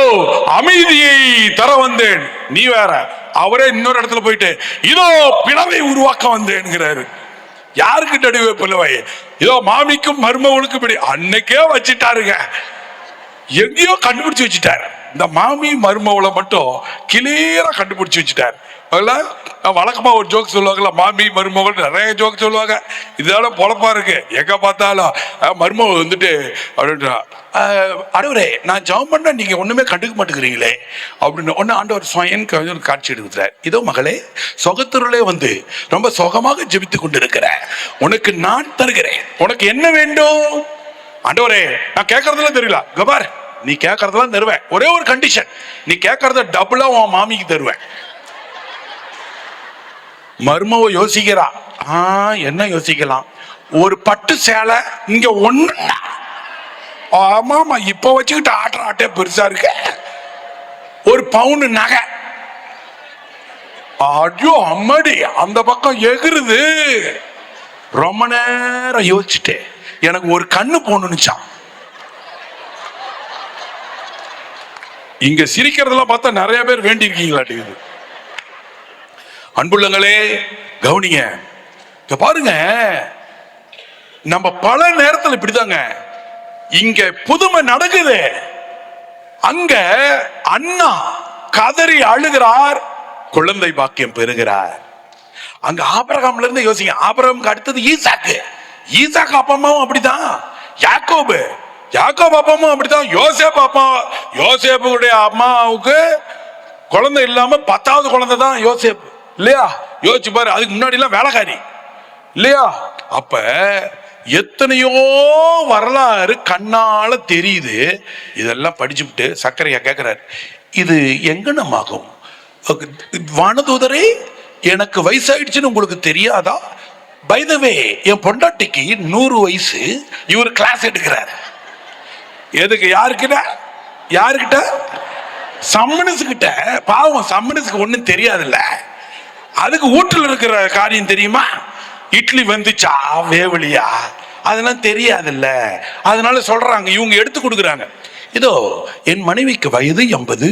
அமைதியை தர வந்தேன், நீ வேற. அவரே இன்னொரு இடத்துல போயிட்டு இதோ பிளவை உருவாக்க வந்தேன்கிறாரு. யாருக்கிட்ட பிளவை? இதோ மாமிக்கும் மருமகளுக்கும் இப்படி அன்னைக்கே வச்சுட்டாருங்க. எங்கேயோ கண்டுபிடிச்சு வச்சுட்டாரு. இந்த மாமி மருமவளை மட்டும் கிளியரா கண்டுபிடிச்சு வச்சுட்டாரு. வழக்கமா ஒரு ஜோக் சொல்லுவாங்கல்ல, மாமி மருமகள் நிறைய ஜோக் சொல்லுவாங்க. இதெல்லாம் பொழப்பா இருக்கு. எங்க பார்த்தாலும் மருமகள் அப்படின்றா, ஆண்டவரே நான் ஜெபம் பண்ண நீங்க ஒண்ணுமே கண்டுக்க மாட்டேங்கிறீங்களே அப்படின்னு ஒன்னு ஆண்டவர் சுயனுக்கு ஒரு காட்சி எடுக்கிறார். இதோ மகளே, சொகத்திலே ரொம்ப சுகமாக ஜெபித்து கொண்டு இருக்கிற உனக்கு நான் தருகிறேன். உனக்கு என்ன வேண்டும்? ஆண்டவரே நான் கேட்கறதுலாம் தெரியல, கபார் நீ கேட்கறதெல்லாம் தருவேன். ஒரே ஒரு கண்டிஷன், நீ கேட்கறத டபுளா உன் மாமிக்கு தருவேன். மருமவ யோசிக்கிறா, என்ன யோசிக்கலாம்? ஒரு பட்டு சேலை இங்க ஒண்ணு. ஆமாமா, இப்ப வச்சுக்கிட்டு ஆட்டே பெருசா இருக்கு. ஒரு பவுன் நகை, ஐயோ அம்மாடி அந்த பக்கம் எகிருது. ரொம்ப நேரம் யோசிச்சுட்டு எனக்கு ஒரு கண்ணு போனுச்சான். இங்க சிரிக்கிறதெல்லாம் பார்த்தா நிறைய பேர் வேண்டி இருக்கீங்களா? அன்புள்ளங்களே கவனிங்க, பாருங்க, நம்ம பல நேரத்தில் இப்படிதாங்க. இங்க புதுமை நடக்குது, அங்க அண்ணா கதறி அழுகிறார், குழந்தை பாக்கியம் பெறுகிறார். அங்க ஆபிரகாம்ல இருந்து யோசிங்க, ஆபிரகாமுக்கு அடுத்தது ஈசாக்கு. ஈசாக்கு அப்பா அம்மாவும் அப்படிதான். யாக்கோபு அப்பா அம்மாவும் அப்படிதான். யோசேப்புடைய அம்மாவுக்கு குழந்தை இல்லாம 10வது குழந்தை தான் யோசேப்பு, இல்லையா? யோசிச்சு பாரு, அதுக்கு முன்னாடி எல்லாம் வேலைக்காரி, இல்லையா? அப்ப எத்தனையோ வரலாறு கண்ணால தெரியுது. இதெல்லாம் படிச்சுட்டு சக்கரையா கேட்கிறாரு, இது எங்கனமாகும்? வானதூதரே, எனக்கு வயசாயிடுச்சுன்னு உங்களுக்கு தெரியாதா? பை த வே, என் பொண்டாட்டிக்கு 100 வயசு. இவர் கிளாஸ் எடுக்கிறார். எதுக்கு? யாருக்கிட்ட? சம்மனஸ் கிட்ட. பாவம், சம்மனஸுக்கு ஒண்ணும் தெரியாதுல்ல. அதுக்கு வீட்டுல இருக்கிற காரியம் தெரியுமா? இட்லி வந்துச்சா வேவலியா அதெல்லாம் தெரியாதுல்ல. அதனால சொல்றாங்க, இவங்க எடுத்து கொடுக்குறாங்க. இதோ என் மனைவிக்கு வயது 80,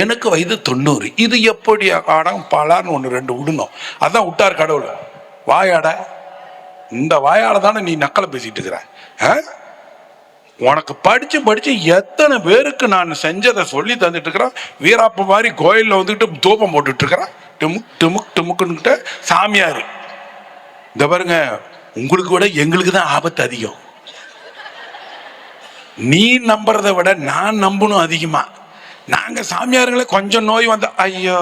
எனக்கு வயது 90. இது எப்படி ஆடம் பாலான்னு 1-2 விடணும். அதான் விட்டார் கடவுள். வாயாட, இந்த வாயாட தானே நீ நக்கலை பேசிட்டு இருக்கிற. உனக்கு படிச்சு எத்தனை பேருக்கு நான் செஞ்சதை சொல்லி தந்துட்டு இருக்கிறேன். வீராப்ப மாதிரி கோயில்ல தூபம் போட்டுட்டு இருக்கிறேன். டிமுக்குன்னு சாமியாரு. இந்த பாருங்க, உங்களுக்கு விட எங்களுக்கு தான் ஆபத்து அதிகம். நீ நம்புறதை விட நான் நம்பணும் அதிகமா. நாங்க சாமியாருங்களே கொஞ்சம் நோய் வந்தா, ஐயோ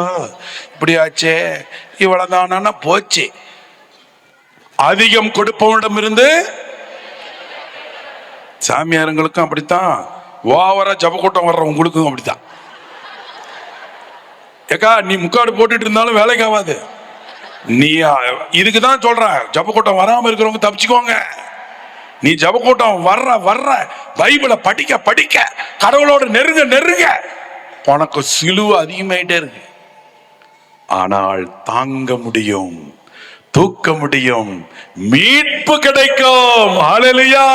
இப்படி ஆச்சே இவ்வளவுதானா போச்சு. அதிகம் கொடுப்பவனிடம் இருந்து சாமியாருங்களுக்கும் அப்படித்தான், ஓவரா ஜபக்கூட்டம் வர்ற உங்களுக்கும் அப்படித்தான். ஏக்கா நீ முக்காடு போட்டுட்டு இருந்தாலும் வேலைக்கு ஆகாது. நீ இதுக்குதான் சொல்ற, ஜபக்கூட்டம் வராம இருக்கிறவங்க தப்பிச்சுக்கோங்க. நீ ஜபக்கூட்டம் வர்ற பைபிளை படிக்க கடவுளோட நெருங்க உனக்கு சிலுவை அதிகமாயிட்டே இருக்கு. ஆனால் தாங்க முடியும், தூக்க முடியும், மீட்பு கிடைக்கும். ஹல்லேலூயா.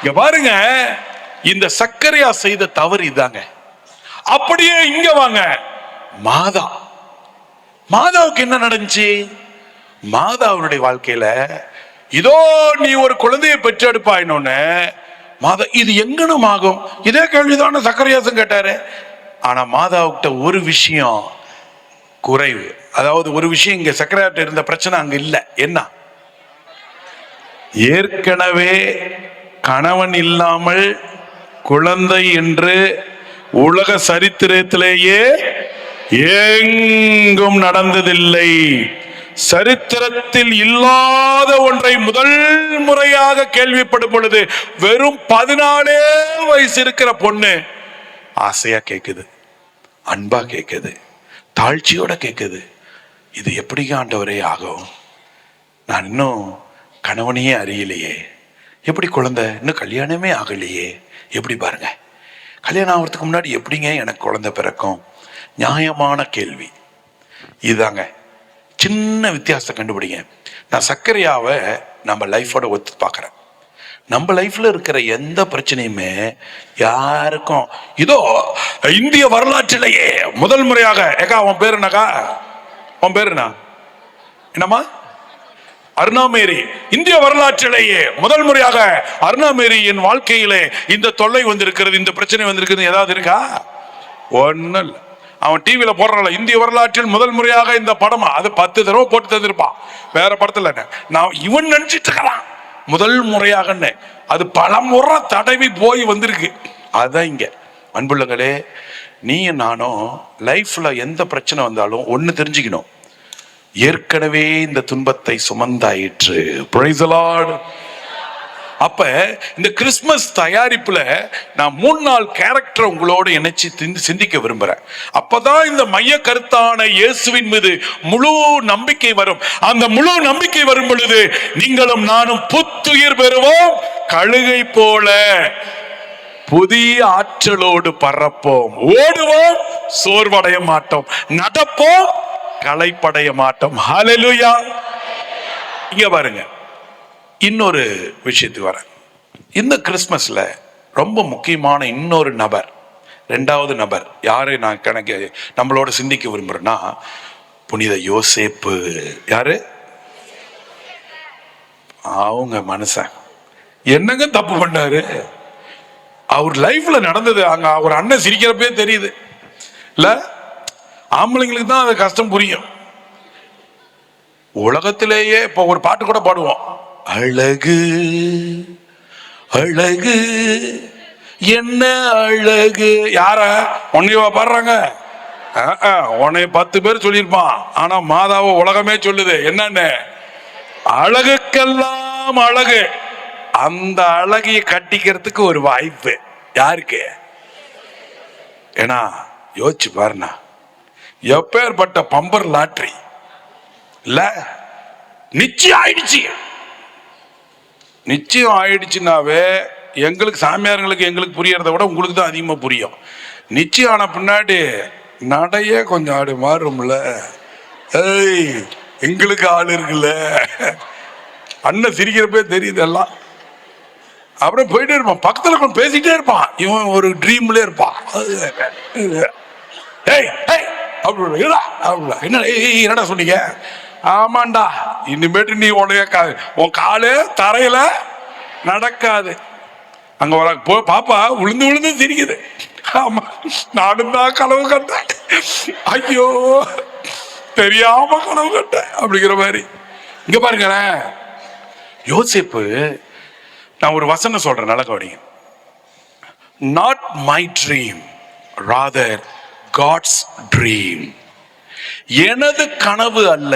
இங்க பாருங்க, இந்த சக்கரையா செய்த தவறு இதாங்க. அப்படியே இங்க வாங்க, மாதாவுக்கு என்ன நடந்துச்சு? மாதாவுடைய வாழ்க்கையில இதோ நீ ஒரு குழந்தையை பெற்றெடுப்பாயினோன்னு மாதா, இது எங்கனும் ஆகும்? இதே கேள்விதான சக்கரையாசம் கேட்டாரு. ஆனா மாதாவுக்கிட்ட ஒரு விஷயம் குறைவு. அதாவது ஒரு விஷயம் இங்க சக்கரையாட்ட இருந்த பிரச்சனை அங்க இல்ல. என்ன? ஏற்கனவே கணவன் இல்லாமல் குழந்தை என்று உலக சரித்திரத்திலேயே எங்கும் நடந்ததில்லை. சரித்திரத்தில் இல்லாத ஒன்றை முதல் முறையாக கேள்விப்படும் பொழுது வெறும் 14 வயசு இருக்கிற பொண்ணு ஆசையா கேக்குது, அன்பா கேக்குது, தாழ்ச்சியோட கேக்குது. இது எப்படி ஆண்டவரே ஆகும்? நான் இன்னும் கணவனையே அறியலையே, எப்படி குழந்தை, இன்னும் கல்யாணமே ஆகலையே, எப்படி பாருங்க, கல்யாணம் ஆகிறதுக்கு முன்னாடி எப்படிங்க எனக்கு குழந்தை பிறக்கும்? நியாயமான கேள்வி இதுதாங்க. சின்ன வித்தியாசத்தை கண்டுபிடிங்க. நான் சர்க்கரையாவை நம்ம லைஃபோட ஒத்து பார்க்குறேன். நம்ம லைஃப்ல இருக்கிற எந்த பிரச்சனையுமே யாருக்கும் இதோ இந்திய வரலாற்றிலேயே முதல் முறையாக ஏக்கா உன் பேரு என்னக்கா? உன் பேரு என்ன? என்னம்மா? அருணாமேரி. இந்திய வரலாற்றிலேயே முதல் முறையாக அருணாமேரியின் வாழ்க்கையிலே இந்த தொல்லை வந்திருக்கிறது, இந்த பிரச்சனை வந்திருக்கிறது ஏதாவது இருக்கா? ஒன்னும் இல்லை. அவன் டிவியில போடுறான் இந்திய வரலாற்றில் முதல் முறையாக இந்த படம், அது 10 தடவை போட்டு தந்திருப்பான் வேற படத்துல. நான் இவன் நினைச்சிட்டு இருக்கிறான் முதல் முறையாக, அது பல முறை தடவி போய் வந்திருக்கு. அதான் இங்க அன்புள்ளங்களே, நீயும் நானும் லைஃப்ல எந்த பிரச்சனை வந்தாலும் ஒண்ணு தெரிஞ்சுக்கணும், ஏற்கனவே இந்த துன்பத்தை சுமந்தாயிற்று. Price the Lord. அப்ப இந்த கிறிஸ்துமஸ் தயாரிப்புல நான் 3 நாள் கேரக்டர் உங்களோடு இணைச்சு சிந்திக்க விரும்புறேன். அப்பதான் இந்த மைய கருத்தான இயேசுவின் மீது முழு நம்பிக்கை வரும். அந்த முழு நம்பிக்கை வரும் பொழுது நீங்களும் நானும் புத்துயிர் பெறுவோம். கழுகை போல புதிய ஆற்றலோடு பறப்போம், ஓடுவோம், சோர்வடைய மாட்டோம், நடப்போம், களைப்படைய மாட்டோம். ஹல்லேலூயா. இங்க பாருங்க, இன்னொரு விஷயத்துக்கு வரேன். இந்த கிறிஸ்மஸ்ல ரொம்ப முக்கியமான இன்னொரு நபர், 2வது நபர் யாரு நான் கணக்கு நம்மளோட சிந்திக்க விரும்புறேன்னா, புனித யோசேப்பு. யாரு? அவங்க மனுஷன் என்னங்க தப்பு பண்ணாரு? அவர் லைஃப்ல நடந்தது அங்க அவர் அண்ணன் சிரிக்கிறப்பே தெரியுது இல்ல? ஆம்பளைங்களுக்கு தான் அது கஷ்டம் புரியும். உலகத்திலேயே இப்ப ஒரு பாட்டு கூட பாடுவோம், அழகு அழகு என்ன அழகு. யார? உன்னையவா பாடுறாங்க? உன்னைய 10 பேர் சொல்லியிருப்பான், ஆனா மாதாவை உலகமே சொல்லுது. என்னன்னு? அழகுக்கெல்லாம் அழகு. அந்த அழகிய கட்டிக்கிறதுக்கு ஒரு வாய்ப்பு யாருக்கு? ஏன்னா யோசிச்சு பாருண்ணா, எப்பேற்பட்ட பம்பர் லாட்ரி இல்ல? நிச்சயம் ஆயிடுச்சு. நிச்சயம் ஆயிடுச்சுனாவே எங்களுக்கு சாமியார்களுக்கு எங்களுக்கு புரியறத விட உங்களுக்கு தான் அதிகமா புரியும். நிச்சயம் ஆன பின்னாடி நடைய கொஞ்சம் ஆடு மாறும்ல. ஏய், எங்களுக்கு ஆள் இருக்குல்ல. அண்ணன் சிரிக்கிறப்பே தெரியுது எல்லாம். அப்புறம் போயிட்டே இருப்பான், பக்கத்துல கொஞ்சம் பேசிட்டே இருப்பான், இவன் ஒரு ட்ரீம்ல இருப்பான். என்னடா சொன்னீங்க? ஆமாண்டா, இனிமேட்டு நீ உன் காலு தரையில நடக்காது. அங்க வர பாப்பா விழுந்து விழுந்து சிரிக்குது. ஆமா, நானும் தான் கனவு கண்டேன், ஐயோ தெரியாம கனவு கண்டேன் அப்படிங்கிற மாதிரி. இங்க பாருங்களேன், யோசேப்பு, நான் ஒரு வசனம் சொல்றேன், நல்ல கவனிங்க. Not my dream, rather God's dream. எனது கனவு அல்ல,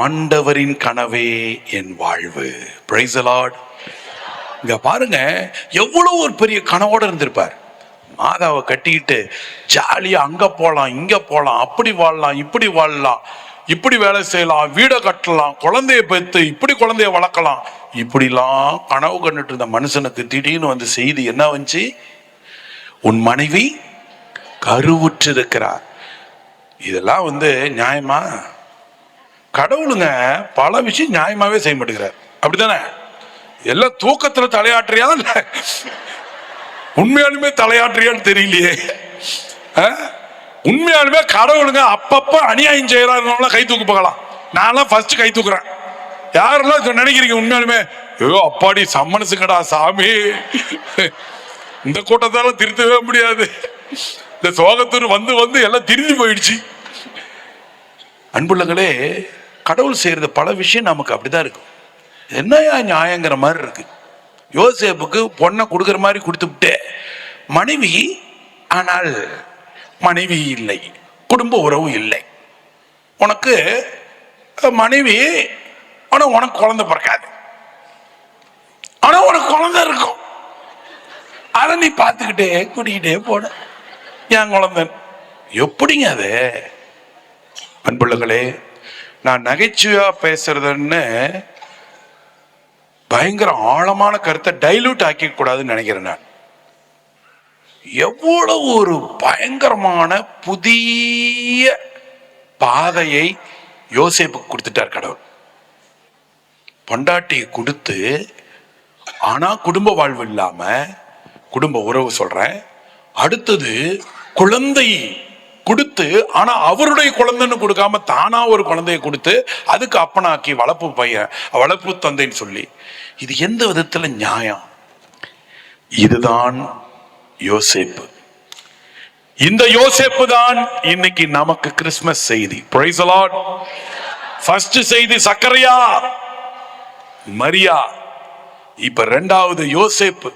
ஆண்டவரின் கனவே என் வாழ்வு. Praise the Lord. இங்க பாருங்க, எவ்வளவு ஒரு பெரிய கனவோட இருந்திருப்பார். மாதாவை கட்டிக்கிட்டு ஜாலியா அங்க போலாம், இங்க போலாம், அப்படி வாழலாம், இப்படி வாழலாம், இப்படி வேலை செய்யலாம், வீடை கட்டலாம், குழந்தைய பெற்று இப்படி குழந்தைய வளர்க்கலாம், இப்படிலாம் கனவு கண்டுட்டு இருந்த மனுஷனுக்கு திடீர்னு வந்து செய்தி என்ன வந்துச்சு? உன் மனைவி கருவுற்று இருக்கிறார். இதெல்லாம் வந்து நியாயமா? கடவுளுங்க பல விஷயம் நியாயமாவே செய்ய மாட்டேங்கிறார், அப்படித்தானே? எல்லாம் தூக்கத்துல தலையாட்டுறியா இல்ல உண்மையாலுமே தலையாட்டுறியான்னு தெரியலையே. உண்மையாலுமே கடவுளுங்க அப்பப்ப அநியாயம் செய்யறாங்க, கை தூக்கு போகலாம். நான் ஃபர்ஸ்ட் கை தூக்குறேன். யாரெல்லாம் நினைக்கிறீங்க உண்மையாலுமே, ஐயோ அப்பாடி சம்மனசுங்கடா சாமி, இந்த கூட்டத்தால திருத்தவே முடியாது, இந்த சோகத்தூர் வந்து வந்து எல்லாம் திரும்பி போயிடுச்சு. அன்புள்ளங்களே, கடவுள் செய்யறது பல விஷயம் நமக்கு அப்படிதான் இருக்கும். என்னையா நியாயங்கிற மாதிரி இருக்கு. யோசேப்புக்கு பொண்ணை கொடுக்குற மாதிரி கொடுத்துவிட்டு மனைவி, ஆனால் மனைவி இல்லை, குடும்ப உறவு இல்லை. உனக்கு மனைவி, ஆனா உனக்கு குழந்தை பிறக்காது, ஆனா உனக்கு குழந்தை இருக்கும், அதை நீ பார்த்துக்கிட்டே கூட்டிக்கிட்டே போன என் குழந்தை. எப்படிங்க அது? அன்புள்ளங்களே, நான் நகைச்சுவையா பேசுறதுன்னு பயங்கர ஆழமான கருத்தை டைலூட் ஆக்கி கூடாதுன்னு நினைக்கிறேன் நான். எவ்வளவு ஒரு பயங்கரமான புதிய பாதையை யோசேப்புக்கு கொடுத்துட்டார் கடவுள். பொண்டாட்டியை கொடுத்து ஆனா குடும்ப வாழ்வு இல்லாம, குடும்ப உறவு சொல்றேன். அடுத்தது குழந்தை கொடுத்து, ஆனா அவருடைய குழந்தைன்னு கொடுக்காம தானா ஒரு குழந்தையை கொடுத்து அதுக்கு அப்பனாக்கி வளர்ப்பு பையன், வளர்ப்பு தந்தைன்னு சொல்லி, இது எந்த விதத்துல நியாயம்? இதுதான் யோசேப்பு. இந்த யோசேப்பு தான் இன்னைக்கு நமக்கு கிறிஸ்துமஸ் செய்தி. Price the Lord. ஃபர்ஸ்ட் செய்தி சக்கரையா, மரியா. இப்ப இரண்டாவது யோசேப்பு.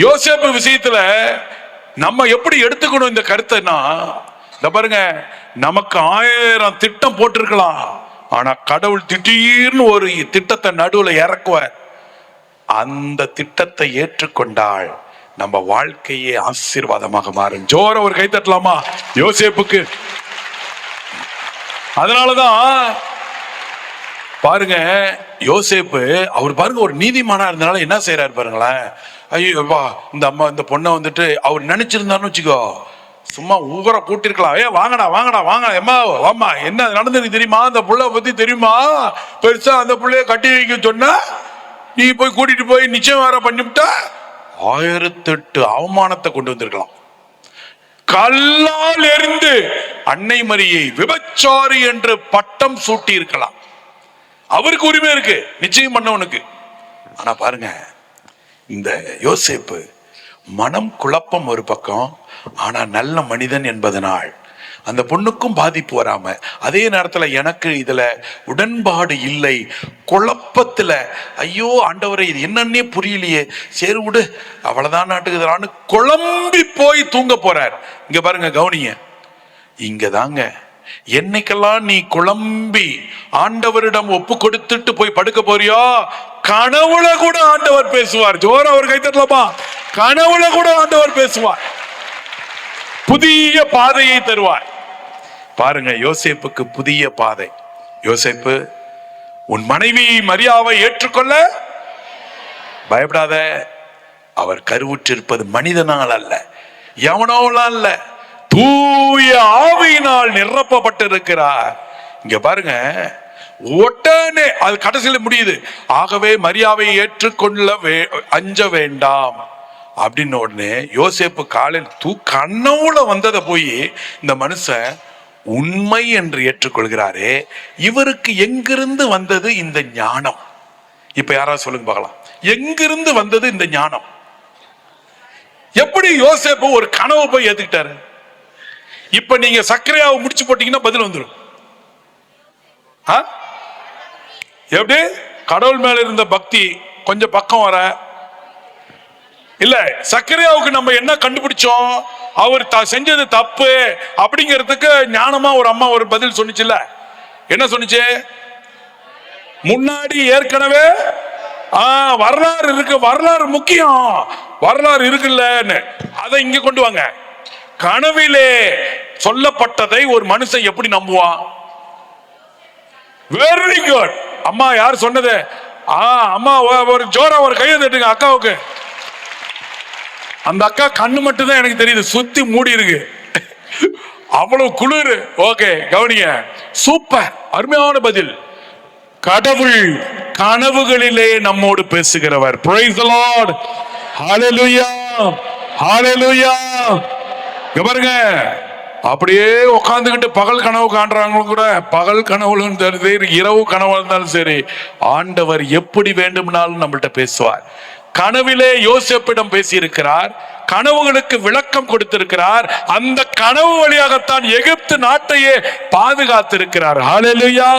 யோசேப்பு விஷயத்துல நம்ம எப்படி எடுத்துக்கணும் இந்த கருத்தைனா, இந்த பாருங்க, நமக்கு 1000 திட்டம் போட்டிருக்கலாம், ஆனா கடவுள் திடீர்னு ஒரு திட்டத்தை நடுவுல இறக்குவார். அந்த திட்டத்தை ஏற்றுக்கொண்டால் நம்ம வாழ்க்கையே ஆசீர்வாதமாக மாறும். ஜோர ஒரு கை தட்டலாமா யோசேப்புக்கு? அதனாலதான் பாருங்க, யோசேப்பு அவர் பாருங்க ஒரு நீதிமானா இருந்தனால என்ன செய்யறாரு பாருங்களேன். ஐயோப்பா, இந்த அம்மா இந்த பொண்ணை வந்துட்டு அவர் நினைச்சிருந்தாருன்னு வச்சுக்கோ, சும்மா ஊரை கூட்டிருக்கலாம். வாங்கடா வாங்கடா வாங்க, எம்மா வாமா, என்ன நடந்தது தெரியுமா, அந்த புள்ள பத்தி தெரியுமா, பெருசா அந்த புள்ளைய கட்டி வைக்க சொன்னா நீ போய் கூட்டிட்டு போய் நிச்சயம் வேற பண்ணிவிட்டா 1008 அவமானத்தை கொண்டு வந்திருக்கலாம். கல்லால் எறிந்து அன்னை மரியை விபச்சாரி என்று பட்டம் சூட்டி இருக்கலாம். அவருக்கு உரிமை இருக்கு நிச்சயம் பண்ணவனுக்கு. ஆனா பாருங்க, இந்த யோசேப்பு மனம் குழப்பம் ஒரு பக்கம், ஆனா நல்ல மனிதன் என்பதனால் அந்த பொண்ணுக்கும் பாதிப்பு வராம, அதே நேரத்துல எனக்கு இதுல உடன்பாடு இல்லை, குழப்பத்துல ஐயோ ஆண்டவரை இது என்னன்னே புரியலையே, சரி விடு அவ்வளவுதான் நாட்டுக்குதான்னு குழம்பி போய் தூங்க போறார். இங்க பாருங்க, கவனிங்க, இங்கதாங்க என்னைக்கெல்லாம் நீ குழம்பி ஆண்டவரிடம் ஒப்பு கொடுத்துட்டு போய் படுக்க போறியோ, கனவுல கூட ஆண்டவர் பேசுவார். ஜோர அவர் கைத்தட்டலாமா? கனவுல கூட ஆண்டவர் பேசுவார், புதிய பாதையை தருவார். பாருங்க, யோசேப்புக்கு புதிய பாதை. யோசேப்பு, உன் மனைவி மரியாவை ஏற்றுக்கொள்ள பயப்படாத. அவர் கருவுற்றிருப்பது மனிதனால் அல்ல, எவனோலாம் அல்ல, தூய ஆவியினால் நிரப்பப்பட்டிருக்கிறார். இங்க பாருங்க, உடனே அது கடைசியில முடியுது. ஆகவே மரியாவை ஏற்றுக்கொள்ள அஞ்ச வேண்டாம் அப்படின்னு உடனே யோசேப்பு காலையில் கனவுல வந்ததை போய் இந்த மனுஷன் உண்மை என்று ஏற்றுக்கொள்கிறாரே, இவருக்கு எங்கிருந்து வந்தது இந்த ஞானம்? இப்ப யாராவது சொல்லுங்க பார்க்கலாம், எங்கிருந்து வந்தது இந்த ஞானம்? எப்படி யோசேப்பு ஒரு கனவை போய் ஏத்துக்கிட்டாரு? இப்ப நீங்க சக்கரையாவை முடிச்சு போட்டீங்கன்னா பதில் வந்துடும். எப்படி கடவுள் மேல இருந்த பக்தி கொஞ்சம் பக்கம் வர இல்ல, சக்கரையாவுக்கு நம்ம என்ன கண்டுபிடிச்சோம், அவர் செஞ்சது தப்பு அப்படிங்கிறதுக்கு ஞானமா ஒரு அம்மா ஒரு பதில் சொன்னிச்சுல்ல. என்ன சொன்னிச்சு? முன்னாடி ஏற்கனவே வரலாறு இருக்கு, வரலாறு முக்கியம், வரலாறு இருக்குல்ல, அதை இங்க கொண்டு வாங்க. கனவிலே சொல்லப்பட்டதை ஒரு மனுஷன் எப்படி நம்புவான்? Very good. அம்மா யார் சொன்னது? அம்மா ஒரு ஜோரா ஒரு கையை தட்டுங்க அக்காவுக்கு. அந்த அக்கா கண்ணு மட்டும் தான் எனக்கு தெரியுது, சுத்தி மூடி இருக்கு, அவ்வளவு குளிர். ஓகே, கவனிங்க, சூப்பர், அருமையான பதில். கடவுள் கனவுகளிலே நம்மோடு பேசுகிறவர். Praise the Lord. Hallelujah, hallelujah. பாருங்க, அப்படியே உட்காந்துக்கிட்டு பகல் கனவு காண்றாங்க கூட, பகல் கனவுல சரி, இரவு கனவு இருந்தாலும் சரி, ஆண்டவர் எப்படி வேண்டும்னாலும் நம்மள்ட்ட பேசுவார். கனவிலே யோசேப்பிடம் பேசியிருக்கிறார், கனவுகளுக்கு விளக்கம் கொடுத்திருக்கிறார். அந்த கனவு வழியாகத்தான் எகிப்து நாட்டையே பாதுகாத்திருக்கிறார். ஹalleluya.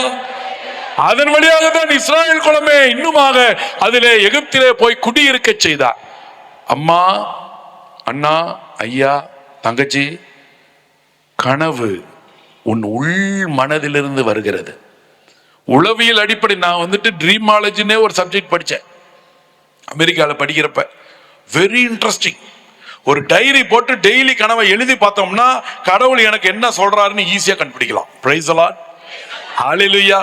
அதன் வழியாகத்தான் இஸ்ராயல் குலமே இன்னுமாக அதிலே எகிப்திலே போய் குடியிருக்க செய்தார். அம்மா, அண்ணா, ஐயா, தங்கச்சி, கனவு உன் உள் மனதிலிருந்து வருகிறது. உளவியல் அடிப்படை, நான் வந்துட்டு ட்ரீமாலஜினே ஒரு சப்ஜெக்ட் படித்தேன் அமெரிக்காவில் படிக்கிறப்ப. Very interesting. ஒரு டைரி போட்டு டெய்லி கனவை எழுதி பார்த்தோம்னா கடவுள் எனக்கு என்ன சொல்றாருன்னு ஈஸியா கண்டுபிடிக்கலாம். Praise the Lord. ஹalleluya.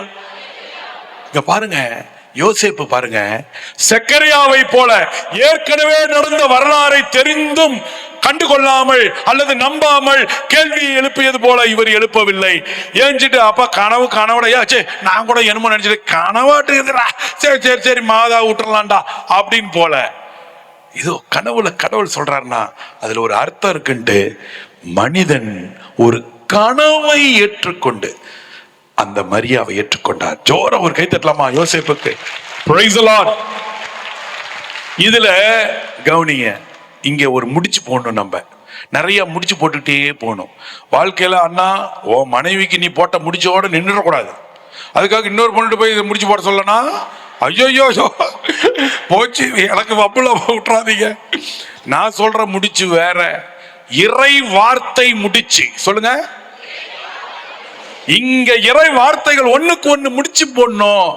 இங்க பாருங்க, யோசேப்பு பாருங்க, சக்கரியாவை போல ஏற்கனவே நடந்த வரலாறை தெரிந்தும் கண்டுகொள்ளாமல் அல்லது நம்பாமல் கேள்வி எழுப்பியது போல இவர் எழுப்பவில்லை. ஏஞ்சிட்டு அப்பா கனவு கனவுடையா, சே நான் கூட என்னமோ நினைச்சிட்டு கனவாட்டு இருக்குடா, சரி சரி சரி மாதா விட்டுறலாம்டா அப்படின்னு போல. இதோ கனவுல கடவுள் சொல்றாருன்னா அதுல ஒரு அர்த்தம் இருக்குன்ட்டு மனிதன் ஒரு கனவை ஏற்றுக்கொண்டு அந்த மரியாவை ஏற்றுக்கொண்டார். ஜோர ஒரு கை தட்டலாமா யோசேப்புக்கு? Praise the Lord. இதுல கவனிங்க, இங்க ஒரு முடிச்சு போடணும். நம்ம நிறைய முடிச்சு போட்டுட்டே போகணும் வாழ்க்கையில. அண்ணா ஓ மனைவிக்கு நீ போட்ட முடிச்சோட நின்றுடக்கூடாது. அதுக்காக இன்னொரு பொண்ணு போய் முடிச்சு போட சொல்லனா ஐயோ போச்சு, எனக்கு வப்புல விட்டுறாதீங்க. நான் சொல்ற முடிச்சு வேற, இறை வார்த்தை முடிச்சு. சொல்லுங்க, இங்க இறை வார்த்தைகள் ஒண்ணுக்கு ஒண்ணு முடிச்சு போடணும்.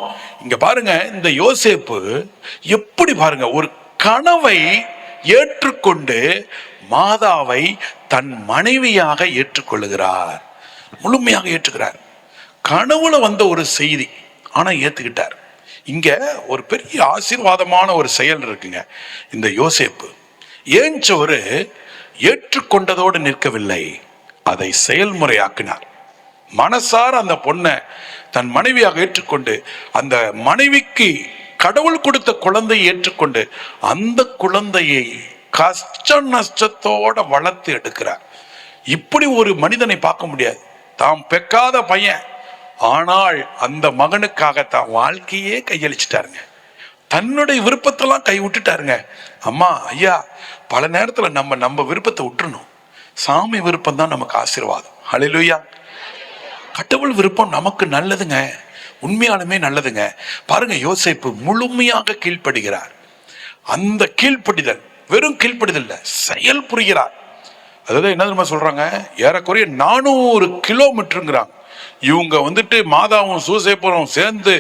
இங்க பாருங்க, இந்த யோசேப்பு எப்படி பாருங்க ஒரு கனவை ஏற்றுக்கொண்டு மாதாவை தன் மனைவியாக ஏற்றுக்கொள்ளுகிறார், முழுமையாக ஏற்றுக்கிறார். கனவுல வந்த ஒரு செய்தி, ஆனா ஏத்துக்கிட்டார். இங்க ஒரு பெரிய ஆசீர்வாதமான ஒரு செயல் இருக்குங்க. இந்த யோசேப்பு ஏஞ்சவரு ஏற்றுக்கொண்டதோடு நிற்கவில்லை, அதை செயல்முறையாக்கினார். மனசார அந்த பொண்ணை தன் மனைவியாக ஏற்றுக்கொண்டு அந்த மனைவிக்கு கடவுள் கொடுத்த குழந்தையை ஏற்றுக்கொண்டு அந்த குழந்தையை கஷ்ட நஷ்டத்தோட வளர்த்து எடுக்கிறார். இப்படி ஒரு மனிதனை பார்க்க முடியாது. தாம் பெக்காத பையன், ஆனால் அந்த மகனுக்காக தான் வாழ்க்கையே கையளிச்சிட்டாருங்க. தன்னுடைய விருப்பத்தெல்லாம் கை விட்டுட்டாருங்க. அம்மா ஐயா, பல நேரத்துல நம்ம விருப்பத்தை விட்டுறணும். சாமி விருப்பம் தான் நமக்கு ஆசீர்வாதம். ஹல்லேலூயா. கடவுள் விருப்பம் நமக்கு நல்லதுங்க, உண்மையாலுமே நல்லதுங்க. பாருங்க, யோசேப்பு முழுமையாக கீழ்ப்படுகிறார். அந்த கீழ்ப்படிதல் வெறும் கீழ்ப்படிதல் இல்ல, செயல் புரிகிறார். அதாவது என்ன தெரியுமா சொல்றாங்க, ஏறக்குறைய 400 கிலோமீட்டருங்கிறாங்க. இவங்க வந்துட்டு மாதாவும் சூசேப்பரும் சேர்ந்து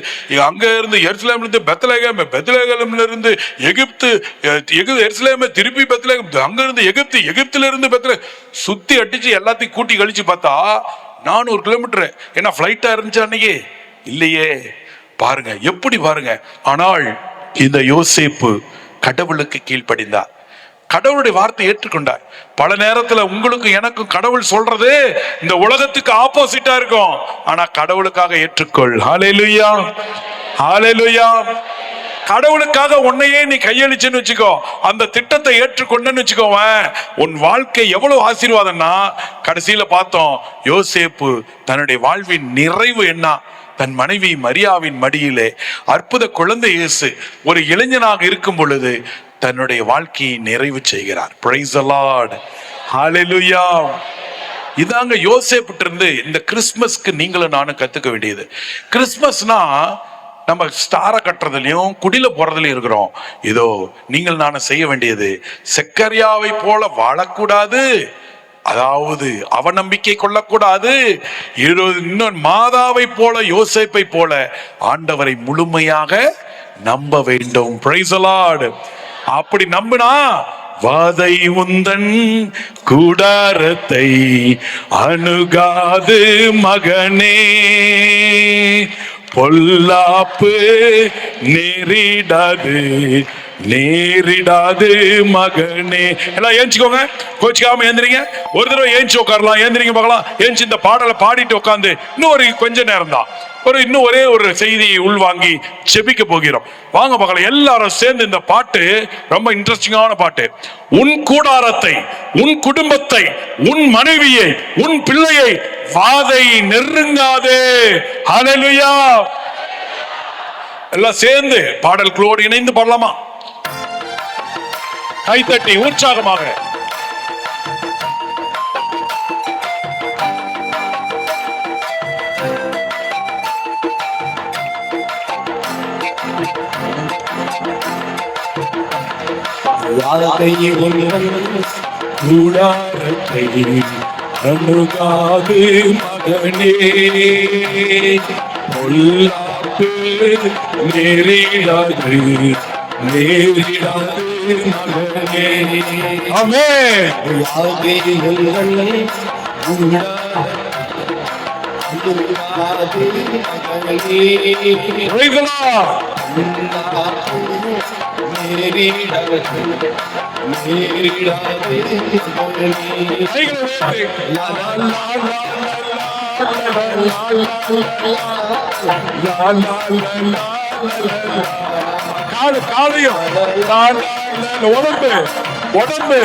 அங்க இருந்து எருசலேம்ல இருந்து பெத்லகேம், பெத்லகேம்ல இருந்து எகிப்து, எருசலேம் திருப்பி பெத்லகேம், அங்க இருந்து எகிப்து, எகிப்துல இருந்து பெத்லகேம் சுத்தி அடிச்சு எல்லாத்தையும் கூட்டி கழிச்சு பார்த்தா 400 கிலோமீட்டர். என்ன பிளைட்டா இருந்துச்சு அன்னைக்கு? இல்லையே. பாருங்க எப்படி பாருங்க. ஆனால் இந்த யோசேப்பு கடவுளுக்கு கீழ்ப்படிந்தார், கடவுளுடைய வார்த்தை ஏற்றுக்கொண்டார். பல நேரத்துல உங்களுக்கு எனக்கும் கடவுள் சொல்றது இந்த உலகத்துக்கு ஆப்போசிட்டா இருக்கும், ஆனா கடவுளுக்காக ஏற்றுக்கொள். ஹல்லேலூயா, ஹல்லேலூயா. கடவுளுக்காக உன்னையே நீ கையளிச்சுன்னு வச்சுக்கோ, அந்த திட்டத்தை ஏற்றுக்கொண்டன்னு வச்சுக்கோவேன், உன் வாழ்க்கை எவ்வளவு ஆசீர்வாதம்னா. கடைசியில பார்த்தோம், யோசேப்பு தன்னுடைய வாழ்வின் நிறைவு என்ன? தன் மனைவி மரியாவின் மடியிலே அற்புத குழந்தை இயேசு ஒரு இளைஞனாக இருக்கும் பொழுது தன்னுடைய வாழ்க்கையை நிறைவு செய்கிறார். Praise the Lord. Hallelujah. இதாங்க யோசேப்பு இருந்து இந்த கிறிஸ்துமஸ்க்கு நீங்களும் நானும் கத்துக்க வேண்டியது. கிறிஸ்துமஸ்னா நம்ம ஸ்டார கட்டுறதுலயும் குடில போறதுலயும் இருக்கிறோம். இதோ நீங்கள் நானும் செய்ய வேண்டியது, செக்கரியாவை போல வாழக்கூடாது, அதாவது அவநம்பிக்கை கொள்ளக்கூடாது. இன்னும் மாதாவை போல யோசேப்பை போல ஆண்டவரை முழுமையாக நம்ப வேண்டும். Praise the Lord. அப்படி நம்பினா வாதை உந்தன் கூடாரத்தை அணுகாது மகனே, பொல்லாப்பு நேரிடாது நேரிடாது மகனே. எல்லாம் ஏஞ்சிக்கோங்க, கோச்சிக்காம ஏந்திரிங்க. ஒரு தடவை ஏஞ்சி உட்காரலாம், ஏந்திரிங்க பார்க்கலாம். ஏஞ்சி இந்த பாடலை பாடிட்டு உட்காந்து இன்னும் ஒரு கொஞ்ச நேரம் தான், இன்னும் ஒரே ஒரு செய்தியை உள்வாங்கி செபிக்க போகிறோம். வாங்க பார்க்கலாம். எல்லாரும் சேர்ந்து இந்த பாட்டு ரொம்ப இன்ட்ரெஸ்டிங்கான பாட்டு. உன் கூடாரத்தை, உன் குடும்பத்தை, உன் மனைவியை, உன் பிள்ளையை வாதை நெருங்காதே. ஹல்லேலூயா. எல்லாம் சேர்ந்து பாடல்களோடு இணைந்து பாடலாமா? கைத்தட்டி உற்சாகமாக. வாதை உந்தன் கூடாரத்தை அணுகாது மகனே, பொல்லாப்பு நேரிடாது நேரிடாது மகனே. ஆமென். வாதை உந்தன் கூடாரத்தை அணுகாது மகனே, நேரிடாது நேரிடாது கைகளை உயர்த்தி. லா லா லா லா லா லா லா லா. காலையும் உடம்பு உடம்பு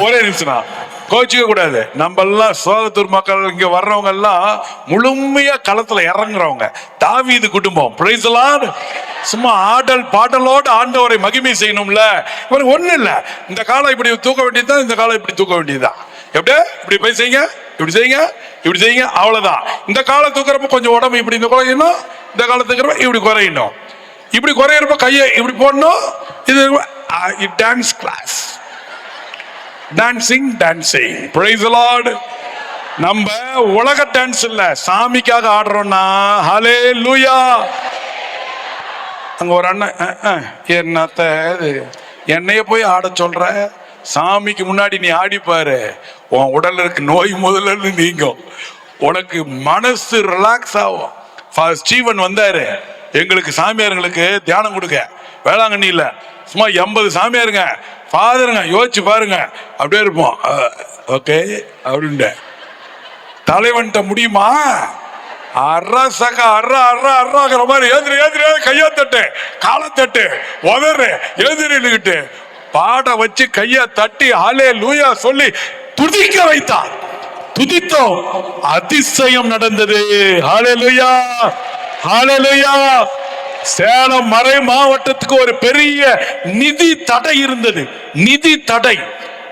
ஒரே நிமிஷம் கோச்சிக்க கூடாது. நம்ம எல்லாம் சோகத்தூர் மக்கள் இங்க வர்றவங்க எல்லாம் முழுமையா களத்துல இறங்குறவங்க. தாவீது குடும்பம் பிரைஸ் தி லார்ட். சும்மா ஆடல் பாடலோடு ஆண்டவரை மகிமை செய்யணும்ல. இவருக்கு ஒண்ணு இல்ல, இந்த காலம் இப்படி தூக்க வேண்டியதுதான், இந்த காலம் இப்படி தூக்க வேண்டியதுதான். எப்படி இப்படி போய் செய்யுங்க, இப்படி செய்யுங்க, இப்படி செய்யுங்க, அவ்வளவுதான். இந்த காலம் தூக்குறப்ப கொஞ்சம் உடம்பு இப்படி இந்த குறையணும், இந்த காலத்துக்கு இப்படி குறையணும். இப்படி குறையிறப்ப கையை இப்படி போடணும். இது dance class, dancing dancing. Praise the Lord. நம்ம உலக டான்ஸ் இல்ல, சாமிக்காக ஆடுறோம்னா ஹல்லேலூயா. அங்க ஒரு அண்ணன், என்னத்த என்னைய போய் ஆட சொல்ற, சாமிக்கு முன்னாடி நீ ஆடிப்பாரு, உன் உடல்ல இருக்க நோய் முதல்ல நீங்கும், உனக்கு மனசு ரிலாக்ஸ் ஆகும். ஸ்டீவன் வந்தாரு எங்களுக்கு சாமியாருங்களுக்கு தியானம் கொடுக்க வேளாங்கண்ணியில். சும்மா 80 சாமியாருங்க ஃபாதருங்க, யோசிச்சு பாருங்க. அப்படியே இருப்போம். ஓகே அப்படின்ட்டு தலைவன்ட்ட முடியுமா? அர்றாங்கிற மாதிரி ஏந்திரி ஏந்திரி கையா தட்டு, காலை தட்டு, உதறு, எழுந்திரிக்கிட்டு பாட வச்சு கையா தட்டி ஹல்லேலூயா சொல்லி துதிக்க வைத்தார். துதித்தோம், அதிசயம் நடந்தது. ஹல்லேலூயா ஹல்லேலூயா. சேலம் மறை மாவட்டத்துக்கு ஒரு பெரிய நிதி தடை இருந்தது. நிதி தடை,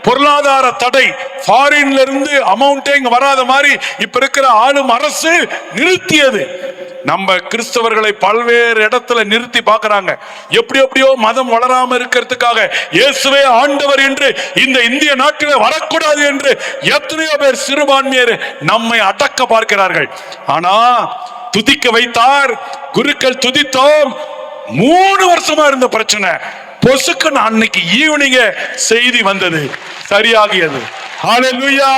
பொருளாதார தடை. ஃபாரின்ல இருந்து அமௌண்டே இங்க வராத மாதிரி இப்ப இருக்கிற ஆளும் அரசு நிறுத்தியது. நம்ம கிறிஸ்தவர்களை பல்வேறு இடத்துல நிறுத்தி பார்க்கறாங்க. எப்படியோ மதம் வளராம இருக்கிறதுக்காக இயேசுவே ஆண்டவர் என்று இந்த இந்திய நாட்டிலே வரக்கூடாது என்று எத்தனையோ பேர் சிறுபான்மையர் நம்மை அடக்க பார்க்கிறார்கள். ஆனா துதிக்க வைத்தார், குருக்கள் துதித்தோம். 3 வருஷமா இருந்த பிரச்சனை பொசுக்குன்னு அன்னைக்கு ஈவினிங் செய்தி வந்தது, சரியாகியது. ஹல்லேலூயா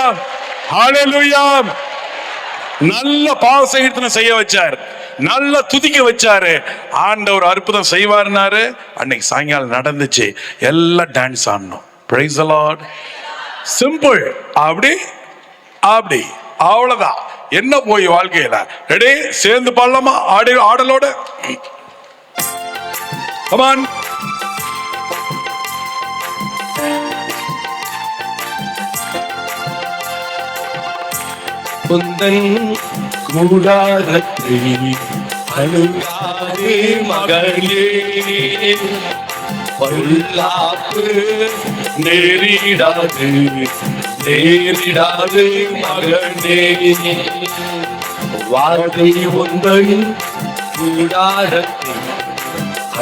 ஹல்லேலூயா. நல்ல பாவ சங்கீர்த்தனை செய்ய வச்சார், நல்ல துதிக்க வச்சாரு. ஆண்டவர் அற்புதம் செய்வார்னாரு. அன்னைக்கு சாயங்காலம் நடந்துச்சு. எல்லாம் டான்ஸ் ஆடணும். Price the Lord. சிம்பிள். அப்படி அப்படி அவ்வளவுதான். என்ன போய் வாழ்க்கையில ரெடி சேர்ந்து பாடலாமா? ஆடலோட come on. குந்தன் கூடாரத்தை அழுகாதே மகளே, பொல்லாப்பு நேரிடாது நேரிடாது மகனே. வார்த்தை உந்தன் கூடாரத்தை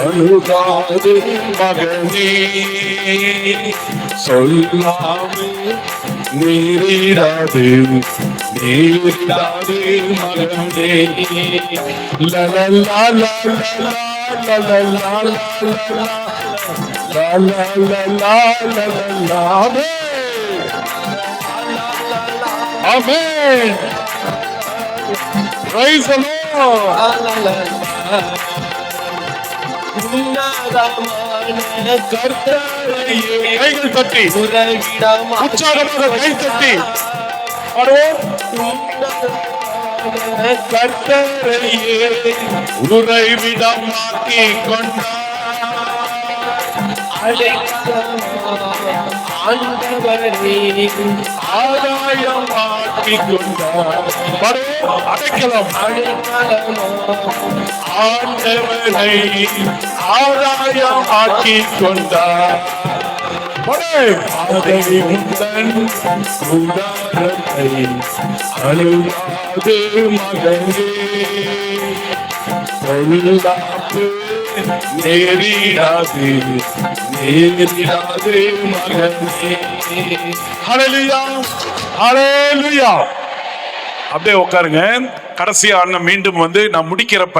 அழுகாது மகனே, சொல்லாமே நேரிடாது நேரிடாது மகனே. லலலா லலலா லலலா லலலா லலலா. ஆமென். Praise the Lord. கர்த்தரையே கைகள் தட்டி உற்சாகமாக கை தட்டி கர்த்தரையே உறைவிடமாக்கி கொண்டார். ஆதாயம் ஆக்கி கொண்டார். அடைக்கலம் ஆண்டவரை ஆதாயம் ஆக்கி கொண்டார். அதை உந்தன் கூடாரத்தை அழுகாது மகனே, பொல்லாப்பு நேரிடாது நேரிடாது மகனே. ஹல்லேலூயா ஹல்லேலூயா. அப்படியே உட்காருங்க. கடைசியா அண்ணன் மீண்டும் நான் முடிக்கிறப்ப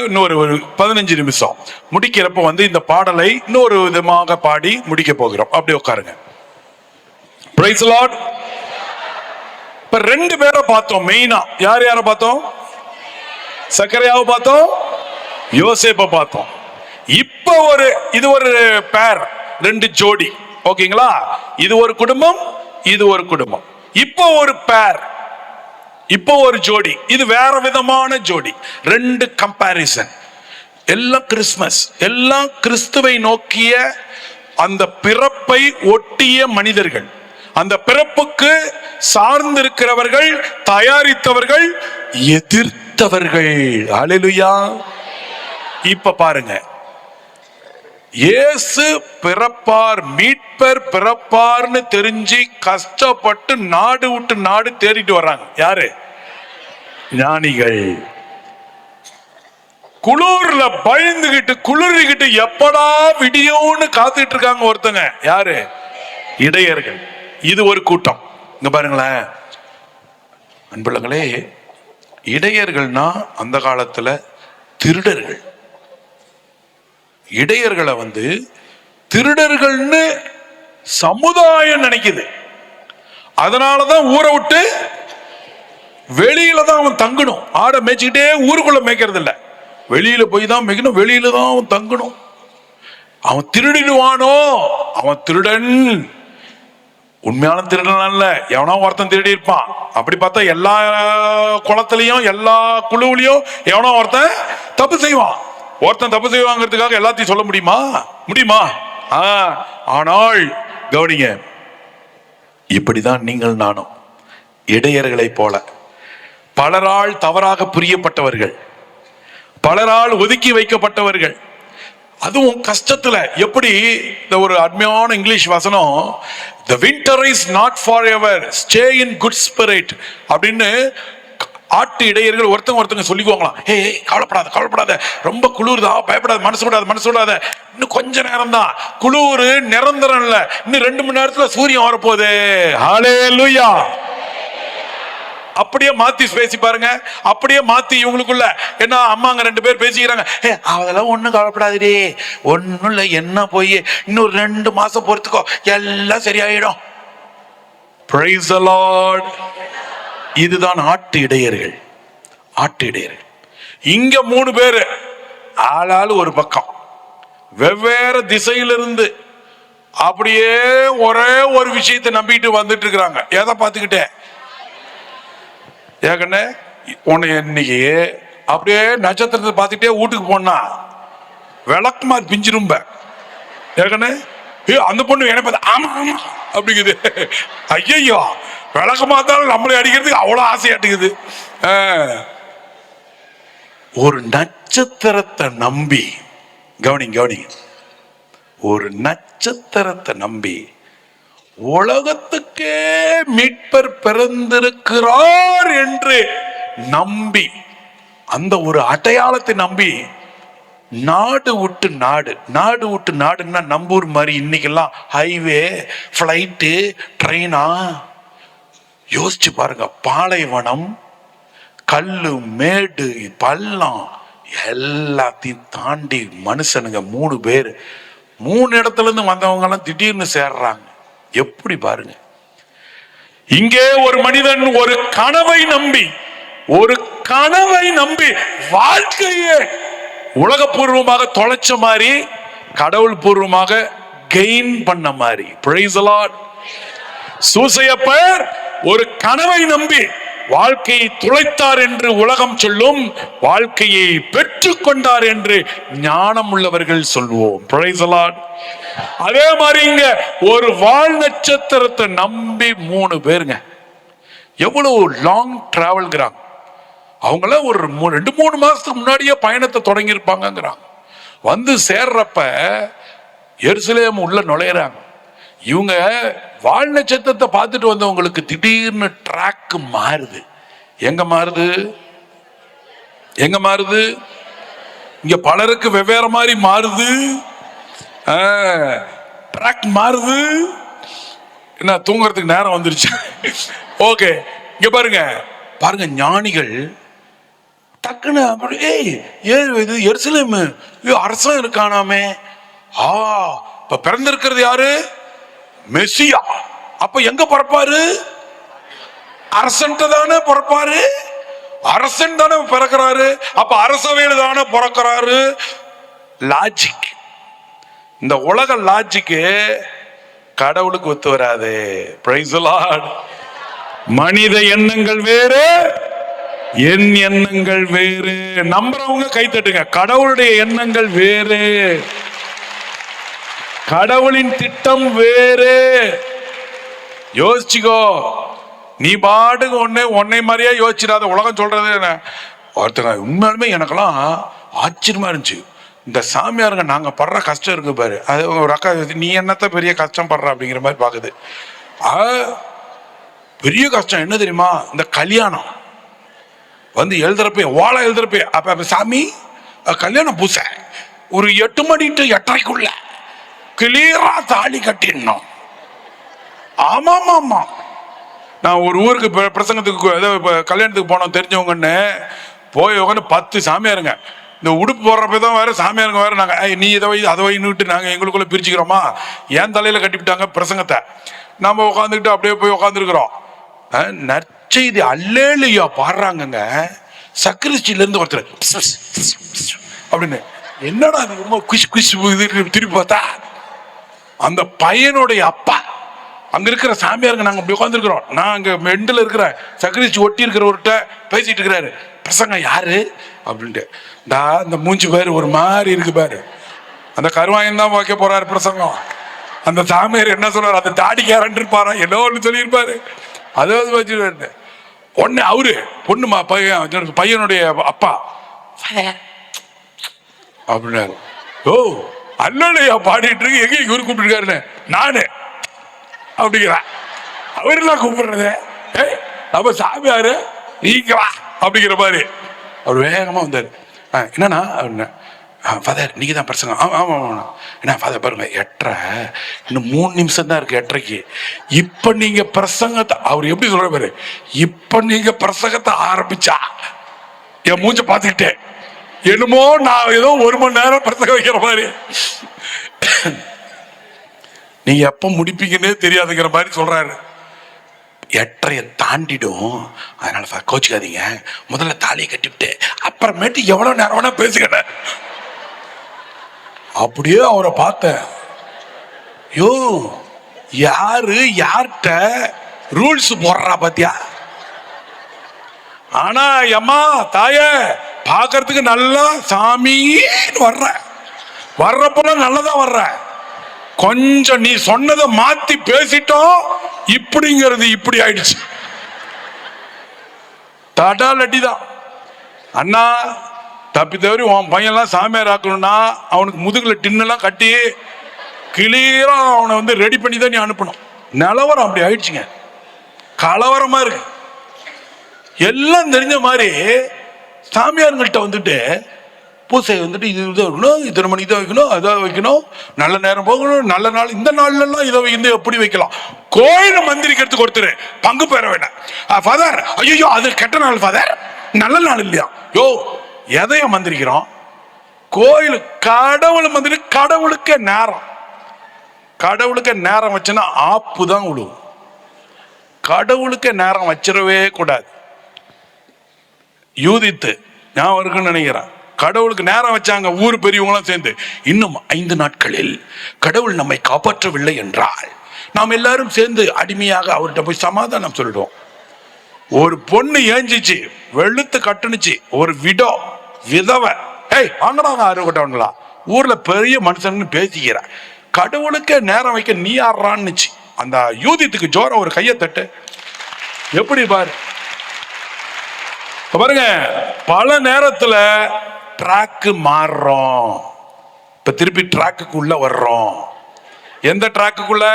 இன்னொரு 15 நிமிஷம் முடிக்கிறப்ப இந்த பாடலை இன்னொரு விதமாக பாடி முடிக்க போகிறோம். அப்படியே உட்காருங்க. Price the Lord. இப்ப 2 பேரை பார்த்தோம் மெயினா. யார பார்த்தோம்? சக்கரையாவை பார்த்தோம், யோசேப்பை பார்த்தோம். இப்ப இது ஒரு பேர், ரெண்டு ஜோடி. ஓகேங்களா? இது ஒரு குடும்பம், இது ஒரு குடும்பம். இப்போ ஒரு பேர், இப்போ ஒரு ஜோடி, இது வேற விதமான ஜோடி. ரெண்டு கம்பாரிசன். எல்லாம் கிறிஸ்துமஸ், எல்லாம் கிறிஸ்துவை நோக்கிய அந்த பிறப்பை ஒட்டிய மனிதர்கள், அந்த பிறப்புக்கு சார்ந்திருக்கிறவர்கள், தயாரித்தவர்கள், எதிர்த்தவர்கள். அல்லேலூயா. இப்ப பாருங்க, இயேசு பிறப்பார், மீட்பர் பிறப்பார்னு தெரிஞ்சு கஷ்டப்பட்டு நாடு விட்டு நாடு தேடிட்டு வர்றாங்க. யாரு? ஞானிகள். குளிர்ல பயந்துகிட்டு குளிர்கிட்டு எப்படா விடியோன்னு காத்துட்டு இருக்காங்க ஒருத்தங்க. யாரு? இடையர்கள். இது ஒரு கூட்டம். இங்க பாருங்களேன் அன்புள்ளங்களே, இடையர்கள்னா அந்த காலத்துல திருடர்கள். இடையர்களை திருடர்கள்னு சமுதாயம் நினைக்குது. அதனாலதான் ஊரை விட்டு வெளியில தான் அவன் தங்கணும். ஆடை மேய்ச்சிக்கிட்டே ஊருக்குள்ள மேய்க்கிறது இல்ல, வெளியில போய் தான் மேய்க்கணும், வெளியில தான் அவன் தங்கணும். அவன் திருடிடுவானோ, அவன் திருடன். உண்மையான திருடன் அல்ல, எவனோ ஒருத்தன் திருடி இருப்பான். அப்படி பார்த்தா எல்லா குளத்திலையும் எல்லா குழுவிலையும் எவனோ ஒருத்தன் தப்பு செய்வான். ஒருத்தன் தப்பு செய்வாங்கிறதுக்காக எல்லாத்தையும் சொல்ல முடியுமா? முடியுமா? ஆனால் கவனிங்க, இப்படிதான் நீங்கள் நானும் இடையர்களை போல பலரால் தவறாக புரியப்பட்டவர்கள், பலரால் ஒதுக்கி வைக்கப்பட்டவர்கள். அதுவும் கஷ்டத்துல. எப்படி இந்த ஒரு அருமையான இங்கிலீஷ் வசனம், the winter is not forever, stay in good spirit அப்படின்னு ஆட்டு இடையர்கள் ஒருத்தங்க சொல்லிக்குவாங்களாம். ஹே, கவலைப்படாத கவலைப்படாத, ரொம்ப குளிர்தா, பயப்படாத, மனசு விடாத, இன்னும் கொஞ்ச நேரம் தான், குளிர் நிரந்தரம் இல்ல, இன்னும் 2 மணி நேரத்துல சூரியன் வரப்போகுது. ஹல்லேலூயா. அப்படியே மாத்தி பேசி பாருங்க. அப்படியே மாத்தி இவங்களுக்குள்ள என்ன, அம்மாங்க 2 பேர் பேசிக்கிறாங்க. அதெல்லாம் ஒண்ணும் கவலைப்படாதே, ஒண்ணும் இல்ல, என்ன போய் இன்னொரு 2 மாசம் பொறுத்துக்கோ, எல்லாம் சரியாயிடும். Praise the Lord. இதுதான் ஆட்டு இடையர்கள். ஆட்டு இடையர்கள். இங்க 3 பேரு ஆளாளு ஒரு பக்கம், வெவ்வேறு திசையிலிருந்து அப்படியே ஒரே ஒரு விஷயத்தை நம்பிட்டு வந்துட்டு இருக்கிறாங்க. எதை பார்த்துக்கிட்டே? ஏகண்ணே, உன்னை இன்னைக்கு அப்படியே நட்சத்திரத்தை பார்த்துட்டே வீட்டுக்கு போனா விளக்குமா பிஞ்சிரும்ப. ஏகண்ணே, அந்த பொண்ணு என்ன பார்த்து ஆமா ஆமா அப்படிங்குது. ஐயோ, விளக்கு பார்த்தாலும் நம்மளை அடிக்கிறதுக்கு அவ்வளவு ஆசையாட்டுக்குது. ஒரு நட்சத்திரத்தை நம்பி, கவனிங்க, ஒரு நட்சத்திரத்தை நம்பி உலகத்துக்கே மீட்பர் பிறந்திருக்கிறார் என்று நம்பி, அந்த ஒரு அடையாளத்தை நம்பி நாடு விட்டு நாடுன்னா நம்பூர் மாதிரி இன்னைக்கெல்லாம் ஹைவே, பிளைட்டு, ட்ரெயினா. யோசிச்சு பாருங்க, பாலைவனம், கல்லு, மேடு, பள்ளம் எல்லாத்தையும் தாண்டி மனுஷனுங்க 3 பேர் 3 இடத்துல இருந்து வந்தவங்க எல்லாம் திடீர்னு சேர்றாங்க. எப்படி பாருங்க. இங்கே ஒரு மனிதன் ஒரு கனவை நம்பி வாழ்க்கையே உலகபூர்வமாக தொலைச்ச மாதிரி, கடவுள் பூர்வமாக கெயின் பண்ண மாதிரி. Praise the Lord. சூசையப்பர் ஒரு கனவை நம்பி வாழ்க்கையை துளைத்தார் என்று உலகம் சொல்லும், வாழ்க்கையை பெற்றுக் கொண்டார் என்று ஞானம் உள்ளவர்கள் சொல்வோம். Praise the Lord. அதே மாதிரி இங்க ஒரு வால் நட்சத்திரத்தை நம்பி 3 பேருங்க எவ்வளவு லாங் டிராவல்ங்கிறாங்க. அவங்கள ஒரு 2-3 மாசத்துக்கு முன்னாடியே பயணத்தை தொடங்கி இருப்பாங்கிறாங்க. வந்து சேர்றப்ப எருசலேம் உள்ள நுழையிறாங்க. இவங்க வால் நட்சத்திரத்தை பார்த்துட்டு வந்தவங்களுக்கு திடீர்னு ட்ராக் மாறுது. எங்க மாறுது? இங்க பலருக்கு வெவ்வேறு மாதிரி மாறுது. ட்ராக் மாறுது. என்ன, தூங்குறதுக்கு நேரம் வந்துருச்சு. ஓகே, இங்க பாருங்க ஞானிகள் டக்குன்னு இது எருசலேம் அரசன் இருக்கானாமே. இப்ப பிறந்திருக்கிறது யாரு? மெசியா. அப்ப எங்க பிறப்பாரு? அரசன்ட்டு தானே பிறப்பாரு. அரசன் தானே பிறக்கிறாரு, அப்ப அரசவையில தானே பிறக்கிறாரு. லாஜிக். இந்த உலக லாஜிக்கு கடவுளுக்கு ஒத்து வராது. Price the Lord. மனித எண்ணங்கள் வேறு, என் எண்ணங்கள் வேறு. நம்புறவங்க கை தட்டுங்க. கடவுளுடைய எண்ணங்கள் வேறு, கடவுளின் திட்டம் வேறு. யோசிச்சுக்கோ. நீ பாட்டுக்கு உன்னை மாதிரியே யோசிச்சிடாத. உலகம் சொல்றது என்ன, ஒருத்தங்க உண்மையாலுமே எனக்கெல்லாம் ஆச்சரியமா இருந்துச்சு. இந்த சாமியாருங்க நாங்க படுற கஷ்டம் இருக்கு பாரு, அது ஒரு அக்கா நீ என்னத்த பெரிய கஷ்டம் படுற அப்படிங்கிற மாதிரி பாக்குது. பெரிய கஷ்டம் என்ன தெரியுமா, இந்த கல்யாணம் வந்து எழுதுறப்ப ஓலை எழுதுறப்ப அப்ப சாமி கல்யாணம் பூச ஒரு 8 மணி to 8:30 கிளியரா தாலி கட்டிடணும். ஆமாமா. நான் ஒரு ஊருக்கு பிரசங்கத்துக்கு கல்யாணத்துக்கு போனோம் தெரிஞ்சவங்கன்னு போய் உட்காந்து 10 சாமியாருங்க. இந்த உடுப்பு போடுறப்ப தான் வேற சாமியாருங்க வேற. நாங்க நீ இதை வை அதை வைன்னுட்டு நாங்க எங்களுக்குள்ள பிரிச்சுக்கிறோமா. ஏன் தலையில கட்டிவிட்டாங்க பிரசங்கத்தை. நம்ம உட்காந்துக்கிட்டு அப்படியே போய் உட்காந்துருக்கிறோம். நற்செய்தி அல்லேலூயா பாடுறாங்கங்க. சக்ரிஸ்டில இருந்து ஒருத்தர் அப்படின்னு என்னடா ரொம்ப குஷ் குஷ் திருப்பி பார்த்தா அந்த பையனுடைய அப்பா. அங்க இருக்கிற சாமியாருங்க நாங்க அப்படி உட்காந்துருக்கிறோம். நான் அங்க மெண்டில் இருக்கிற சக்ரிஸ்டி ஒட்டி இருக்கிறவர்கிட்ட பேசிட்டு இருக்கிறாரு. பிரசங்கம் யாரு அப்படின்ட்டு. இந்த மூஞ்சி பாரு ஒரு மாதிரி இருக்கு பாரு, அந்த கருவாயன் தான் வைக்க போறாரு பிரசங்கம். அந்த சாமியார் என்ன சொல்றாரு, அந்த தாடிக்காரன் இருப்பாரா என்ன ஒண்ணு சொல்லியிருப்பாரு. அதாவது வச்சு ஒன்னு அவரு பொண்ணு பையனுடைய அப்பா அப்படின்னாரு. ஓ அல்லையா பாடிட்டு இருக்கு, எங்க இவரு கூப்பிட்டுருக்காருன்னு நானு அப்படிங்கிறா. அவரெல்லாம் கூப்பிடுறது நம்ம சாமியாரு நீங்க வா அப்படிங்கிற மாதிரி. அவர் வேகமா வந்தாரு. என்னன்னா அப்படின்னா, ஃபாதர் நீங்க தான் பிரசங்கம். ஆமா என்ன ஃபாதர் பாருங்க 8:30 இன்னும் 3 நிமிஷம் தான் இருக்கு 8:30க்கு. இப்ப நீங்க பிரசங்கத்தை, அவர் எப்படி சொல்ற பாரு, இப்ப நீங்க பிரசங்கத்தை ஆரம்பிச்சா என் மூஞ்ச பாத்துக்கிட்டேன் என்னமோ நான் ஏதோ 1 மணி நேரம் பிரசங்கம் வைக்கிற மாதிரி, நீங்க எப்ப முடிப்பீங்கன்னே தெரியாதுங்கிற மாதிரி சொல்றாரு. 8:30 தாண்டிடும். அதனால கோச்சுக்காதீங்க, முதல்ல தாலியை கட்டிவிட்டு அப்புறமேட்டு எவ்வளவு நேரம் வேணா பேசுகிறேன். அப்படியே அவரை பார்த்தேன். யோ யாரு யார்கிட்ட ரூல்ஸ் போடுறா பாத்தியா. ஆனா அம்மா தாய பாக்கிறதுக்கு நல்லா சாமின்னு வர்றப்ப நல்லதான் வர்ற. கொஞ்சம் நீ சொன்னதை மாத்தி பேசிட்டோம் இப்படிங்கிறது இப்படி ஆயிடுச்சு. தடால் அடிதான். அண்ணா தப்பி தவறி உன் பையன்லாம் சாமியார் ஆக்கணும்னா அவனுக்கு முதுகுல டின்னெல்லாம் கட்டி கிளியரா அவனை வந்து ரெடி பண்ணி தான் நீ அனுப்பணும். நிலவரம் அப்படி ஆயிடுச்சுங்க, கலவரமா இருக்கு. எல்லாம் தெரிஞ்ச மாதிரி சாமியார்கிட்ட வந்துட்டு பூசை வந்துட்டு இது வைக்கணும், இத்தனை மணிக்கு தான் வைக்கணும், அதான் வைக்கணும், நல்ல நேரம் போகணும், நல்ல நாள், இந்த நாள்ல எல்லாம் இதை வந்து எப்படி வைக்கலாம். கோயில் மந்திரிக்கிறதுக்கு ஒருத்தர் பங்கு பெற வேண்டாம். ஃபாதர் ஐயோ அது கெட்ட நாள் ஃபாதர், நல்ல நாள் இல்லையா. யோ எதைய மந்திரிக்கிறோம், கோயில் கடவுள் மந்திரி. கடவுளுக்கே நேரம், கடவுளுக்கு நேரம் வச்சுன்னா ஆப்பு தான் விழுவும். கடவுளுக்கு நேரம் வச்சிடவே கூடாது. யூதித்து நான் இருக்குன்னு நினைக்கிறேன். கடவுளுக்கு நேரம் வச்சாங்க ஊர் பெரியவங்களும் சேர்ந்து. இன்னும் 5 நாட்களில் கடவுள் நம்மை காப்பாற்றவில்லை என்றால் நாம் எல்லாரும் சேர்ந்து அடிமையாக அவர்கிட்ட போய் சமாதானம் சொல்லிடுவோம். ஒரு பொண்ணு ஏஞ்சிச்சு, வெளுத்து கட்டுனுச்சு, ஒரு விதவை வாங்கடாங்க அறுவட்டவங்களா ஊர்ல பெரிய மனுஷன்னு பேசிக்கிற. கடவுளுக்கு நேரம் வைக்க நீ ஆடுறான்னுச்சு. அந்த யூதித்துக்கு ஜோர ஒரு கையை தட்டு. எப்படி பாரு பாருங்க, பல நேரத்துல ட்ராக்கு மாறுறோம். இப்ப திருப்பி ட்ராக்குள்ள வர்றோம். எந்த ட்ராக்குள்ள?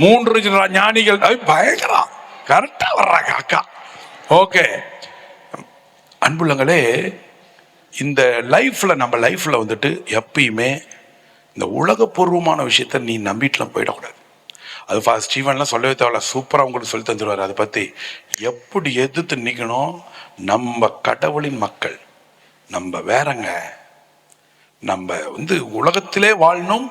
3 ஞானிகள் பயங்கரம் கரெக்டா வர்றாங்க அக்கா. ஓகே அன்புள்ளங்களே, இந்த லைஃப்ல நம்ம லைஃப்ல வந்துட்டு எப்பயுமே இந்த உலகப்பூர்வமான விஷயத்த நீ நம்பிட்டுலாம் போயிடக்கூடாது. அது ஸ்டீவன்லாம் சொல்லவே தேவையில்ல, சூப்பராக உங்களுக்கு சொல்லி தந்துடுவார். அதை பற்றி எப்படி எதிர்த்து நிற்கணும். நம்ம கடவுளின் மக்கள், நம்ம வேறங்க, நம்ம வந்து உலகத்திலே வாழணும்,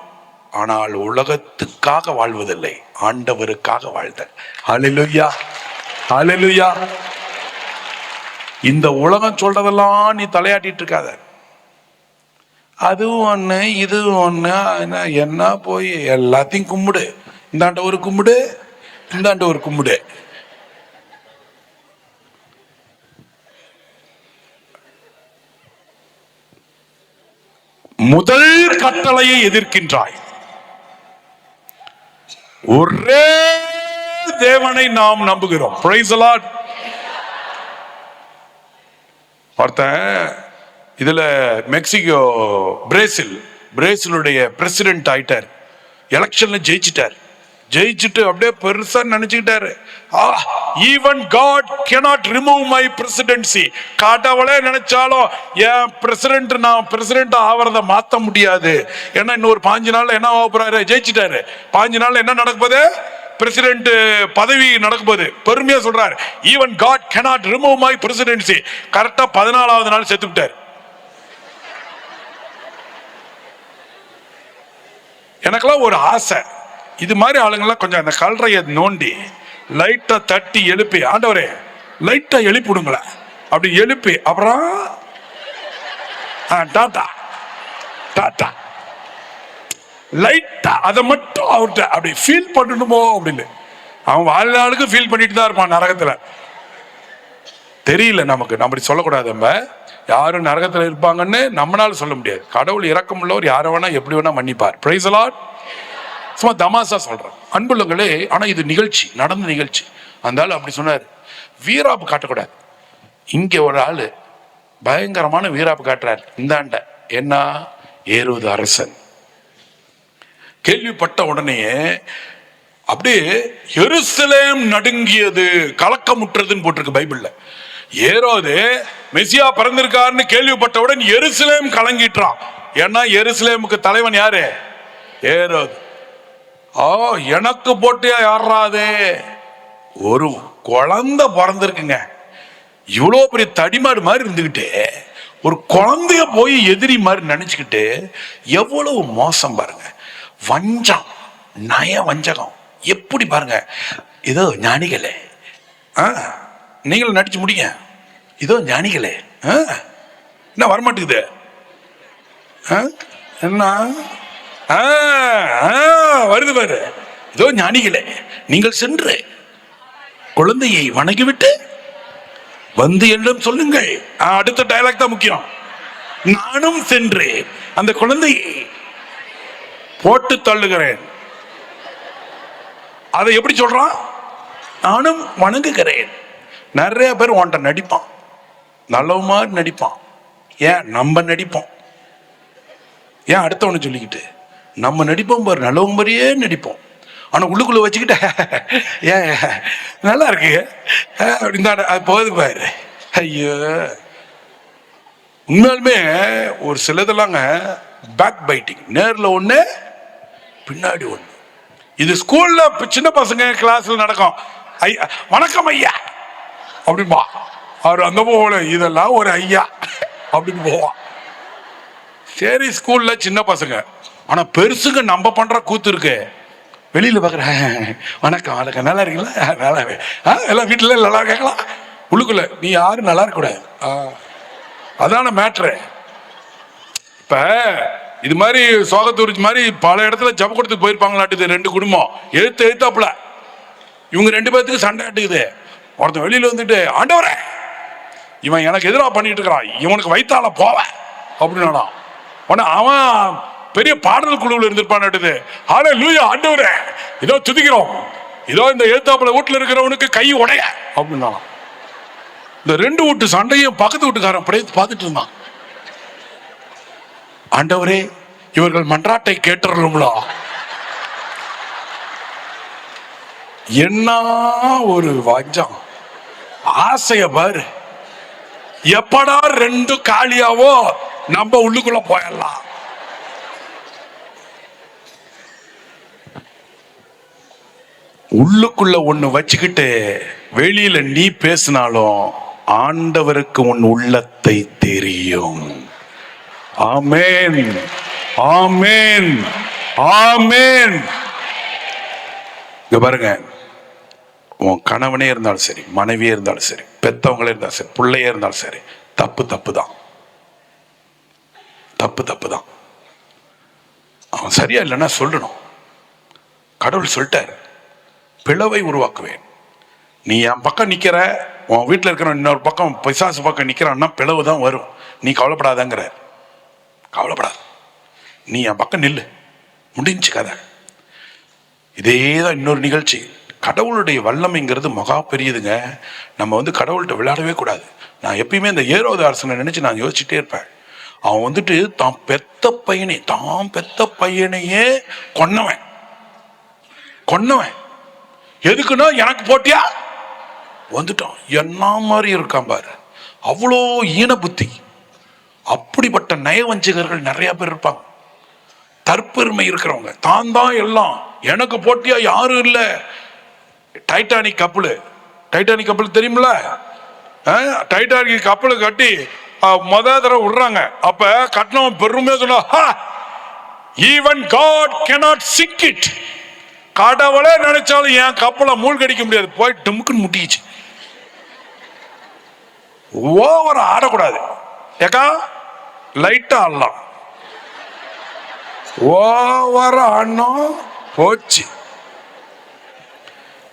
ஆனால் உலகத்துக்காக வாழ்வதில்லை, ஆண்டவருக்காக வாழ்தல். ஹல்லேலூயா, ஹல்லேலூயா. இந்த உலகம் சொல்றதெல்லாம் நீ தலையாட்டிட்டு இருக்காத. அதுவும் ஒண்ணு இது ஒண்ணு, என்ன போய் எல்லாத்தையும் கும்பிடு. இந்தாண்ட ஒரு கும்பிடு, இந்தாண்ட ஒரு கும்பிடு. முதல் கட்டளையை எதிர்க்கின்றாய். ஒரே தேவனை நாம் நம்புகிறோம். Price the Lord. பார்த்தேன் இதுல மெக்சிகோ பிரேசிலுடைய பிரசிடென்ட் ஆயிட்டார். எலெக்ஷன்ல ஜெயிச்சுட்டு அப்படியே பெருசா நினைச்சுக்கிட்டாரு, even God cannot remove my presidency. கடவுளே நினைச்சாலும் என் பிரசிடென்ட் ஆவறத மாத்த முடியாது. ஏன்னா இன்னொரு 5 நாள்ல என்ன ஆக போறாரு? ஜெயிச்சுட்டாரு. 5 நாள்ல என்ன நடக்க போகுது? பிரசிடென்ட் பதவி நடக்க போகுது. பெருமையா சொல்றாரு, even God cannot remove my presidency. கரெக்டா 14வது நாள் செத்து விட்டார். எனக்கெல்லாம் ஒரு ஆசை, இது மாதிரி ஆளுங்கெல்லாம் கொஞ்சம் அந்த கல்றைய நோண்டி லைட்டா தட்டி எழுப்பி, ஆண்டவரே லைட்டா எழுப்பிடுங்கள, அப்படி எழுப்பி அப்புறம் டாட்டா டாட்டா லைட்டா அதை மட்டும் அவர்கிட்ட அப்படி ஃபீல் பண்ணணுமோ அப்படின்னு. அவன் வாழ்நாளுக்கு ஃபீல் பண்ணிட்டு தான் இருப்பான் நரகத்துல. தெரியல நமக்கு, நம்ம அப்படி சொல்லக்கூடாது. நம்ம யாரும் நரகத்துல இருப்பாங்கன்னு நம்மளால சொல்ல முடியாது. கடவுள் இரக்கம் உள்ளவர் யாரை வேணா எப்படி வேணா மன்னிப்பார். Price the Lord. சும்மா தமாசா சொல்றேன் அன்புள்ளங்களே. ஆனா இது நிகழ்ச்சி, நடந்த நிகழ்ச்சி. அந்த ஆள் அப்படி சொன்னார், வீராப்பு காட்டக்கூடாது. இங்க ஒரு ஆளு பயங்கரமான வீராப்பு காட்டுறாரு. இந்தாண்ட என்ன ஏரோது அரசன் கேள்விப்பட்ட உடனே அப்படியே எருசலேம் நடுங்கியது, கலக்கமுற்றதுன்னு போட்டிருக்கு பைபிள்ல. ஏரோது மெசியா பிறந்திருக்காருன்னு கேள்விப்பட்டவுடன் எருசலேம் கலங்கிட்டான். ஏன்னா எருசலேமுக்கு தலைவன் யாரு? ஏரோது. எனக்கு போட்டு யாராது? ஒரு குழந்தை பிறந்திருக்குங்க, இவ்வளோ பெரிய தடிமாடு மாதிரி இருந்துகிட்டு ஒரு குழந்தைய போய் எதிரி மாதிரி நினைச்சுக்கிட்டு, எவ்வளவு மோசம் பாருங்க. வஞ்சம், நய வஞ்சகம் எப்படி பாருங்க. ஏதோ ஞானிகளே, நீங்களும் நடிச்சு முடிங்க. இதோ ஞானிகளே, என்ன வரமாட்டேங்குது? என்ன வருது பாரு. இதோ ஞானிகளே, நீங்கள் சென்று குழந்தையை வணங்கிவிட்டு வந்து என்னிடம் சொல்லுங்கள். அடுத்த டயலாக் தான் முக்கியம். நானும் சென்று அந்த குழந்தையை போட்டு தள்ளுகிறேன். அதை எப்படி சொல்றான்? நானும் வணங்குகிறேன். நிறைய பேர் உன்ட்ட நடிப்பான், நல்ல மாதிரி நடிப்பான். ஏன் நம்ம நடிப்போம்? ஏன் அடுத்தவனு சொல்லிக்கிட்டு நம்ம நடிப்போம் பாரு, நல்லவங்க மாதிரியே நடிப்போம். ஆனா உள்ளுக்குள்ள வச்சுக்கிட்ட ஏன் நல்லா இருக்கு அப்படின்னு போகுது பாரு. ஐயோ, உண்மையாலுமே ஒரு சிலதெல்லாங்க பேக் பைட்டிங். நேர்ல ஒண்ணு, பின்னாடி ஒண்ணு. இது ஸ்கூல்ல சின்ன பசங்க கிளாஸ்ல நடக்கும். ஐயா வணக்கம் ஐயா அப்படின்பா. அவர் அந்த போல இதெல்லாம் ஒரு ஐயா அப்படின்னு போவான். சரி, ஸ்கூல்ல சின்ன பசங்க. ஆனா பெருசுங்க நம்ம பண்ற கூத்து இருக்கு. வெளியில பாக்குற வணக்கம் வணக்கம், நல்லா இருக்கீங்களா, நல்லா எல்லாம் வீட்டுல நல்லா இருக்காங்களா, உள்ளுக்குள்ள நீ யாரும் நல்லா இருக்க கூடாது. அதான மேட்ரு. இப்ப இது மாதிரி சோகத்தூர் மாதிரி பல இடத்துல ஜப கொடுத்துட்டு போயிருப்பாங்களாட்டுது. 2 குடும்பம் எழுத்தாப்புல இவங்க 2 பேர்த்துக்கு சண்டை ஆட்டுக்குது. ஒருத்தன் வெளியில வந்துட்டு, ஆண்டவரே இவன் எனக்கு எதிராக பண்ணிட்டு இருக்கிறான், இவனுக்கு வைத்தால போவேன் அப்படின்னு. அவன் பெரிய பாடல் குழுவில் இருந்திருப்பான். ஹல்லேலூயா ஆண்டவரே, இதோ துதிக்கிறோம், இதோ இந்த எழுத்தாப்புல வீட்டுல இருக்கிறவனுக்கு கை உடைய அப்படின்னா. இந்த 2 வீட்டு சண்டையும் பக்கத்து வீட்டுக்காரன் பார்த்துட்டு இருந்தான். ஆண்டவரே இவர்கள் மன்றாட்டை கேட்டுறலும்ல. என்ன ஒரு வஞ்சம், ஆசைய பாரு. எப்படா 2 காலியாவோ நம்ம உள்ளுக்குள்ள போயிடலாம். உள்ளுக்குள்ள ஒண்ணு வச்சுக்கிட்டு வெளியில நீ பேசினாலும் ஆண்டவருக்கு உன் உள்ளத்தை தெரியும். ஆமென், ஆமென், ஆமென். இங்க பாருங்க, உன் கணவனே இருந்தாலும் சரி, மனைவியே இருந்தாலும் சரி, பெத்தவங்களே இருந்தாலும் சரி, பிள்ளையே இருந்தாலும் சரி, தப்பு தான். தப்பு தான். அவன் சரியா இல்லைன்னா சொல்லணும். கடவுள் சொல்லிட்டார், பிளவை உருவாக்குவேன். நீ என் பக்கம் நிக்கிற, உன் வீட்டில் இருக்கிற இன்னொரு பக்கம் பிசாசு பக்கம் நிக்கிறான்னா பிளவு தான் வரும். நீ கவலைப்படாதங்கிற. கவலைப்படாத, நீ என் பக்கம் நில்லு, முடிஞ்சு கதை. இதேதான் இன்னொரு நிகழ்ச்சி. கடவுளுடைய வல்லமைங்கிறது மகா பெரியதுங்க. நம்ம கடவுள்கிட்ட விளையாடவே கூடாது. நான் எப்பயுமே இந்த ஏரோது அரசனை நினைச்சு நான் யோசிச்சுட்டே இருப்பேன். அவன் தான் பெத்த பையனையே கொன்னவன். எதுக்குன்னா எனக்கு போட்டியா வந்துட்டான். என்ன மாதிரி இருக்கான் பாரு, அவ்வளோ ஈன புத்தி. அப்படிப்பட்ட நயவஞ்சகர்கள் நிறைய பேர் இருப்பாங்க. தற்பெருமை இருக்கிறவங்க, தான் எல்லாம், எனக்கு போட்டியா யாரும் இல்லை. டைட்டானிக் கப்பல் தெரியுமில்ல? டைட்டானிக் கப்பல் கட்டி முதல் தடவை விடுறாங்க. அப்ப கட்டினவன் பெருமையா சொன்னா, even God cannot sink it. கடவுளே நினைச்சாலும் என் கப்பலை மூழ்கடிக்க முடியாது. போய் டமுக்குன்னு முட்டிச்சு. ஓவர ஆடக்கூடாது. ஏக்கா லைட்டா ஆடலாம். ஓவர ஆடணும் போச்சு.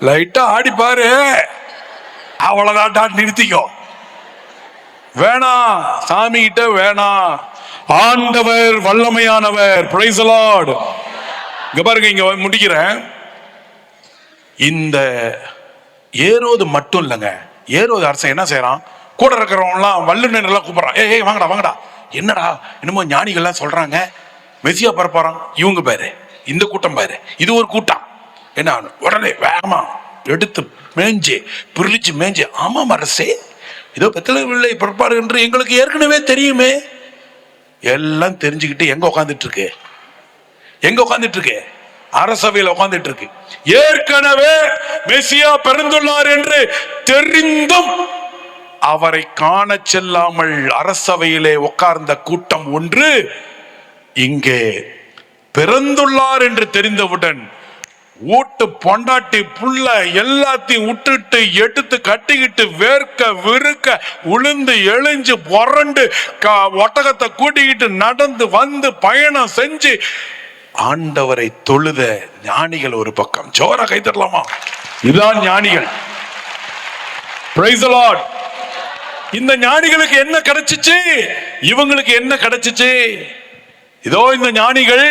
லைட்டா ஆடி பாரு, அவ்வளவுதான், நிறுத்திக்கோ. வேணாம், சாமி கிட்ட வேணாம். ஆண்டவர் வல்லமையானவர். Price the Lord. இங்க பாருங்க, இங்க முடிக்கிறேன். இந்த ஏரோது மட்டும் இல்லைங்க, ஏரோது அரசன் என்ன செய்யறான், கூட இருக்கிறவங்கலாம் வல்லுநர் எல்லாம் கூப்பிடுறான். ஏய் வாங்கடா. என்னடா என்னமோ ஞானிகள்லாம் சொல்றாங்க மெசியா பரப்பாராம். இவங்க பாரு, இந்த கூட்டம் பாரு, இது ஒரு கூட்டம். என்ன உடனே வேகமா எடுத்து பிரிச்சு ஆமா அரசே, இதோ பெத்தலவில்லை பிறப்பாரு என்று எங்களுக்கு ஏற்கனவே தெரியுமே. எல்லாம் தெரிஞ்சுக்கிட்டு எங்க உட்காந்துட்டு இருக்கு? அரசவையில் உட்காந்துட்டு இருக்கு. ஏற்கனவே மெசியா பிறந்துள்ளார் என்று தெரிந்தும் அவரை காண செல்லாமல் அரசவையிலே உட்கார்ந்த கூட்டம் ஒன்று இங்கே பிறந்துள்ளார் என்று தெரிந்தவுடன் ஊட்டு பொண்டாட்டி புள்ள எல்லாத்தையும் விட்டுட்டு எடுத்து கட்டிக்கிட்டு வேர்க்க விறுக்க உளுந்து எழிஞ்சு புரண்டு ஒட்டகத்தை கூட்டிக்கிட்டு நடந்து வந்து பயணம் செஞ்சு ஆண்டவரை தொழுத ஞானிகள் ஒரு பக்கம். ஜோரா கை தட்டலாமா? இதுதான் ஞானிகள். Price the Lord. இந்த ஞானிகளுக்கு என்ன கிடைச்சிச்சு? இவங்களுக்கு என்ன கிடைச்சிச்சு? இதோ இந்த ஞானிகள்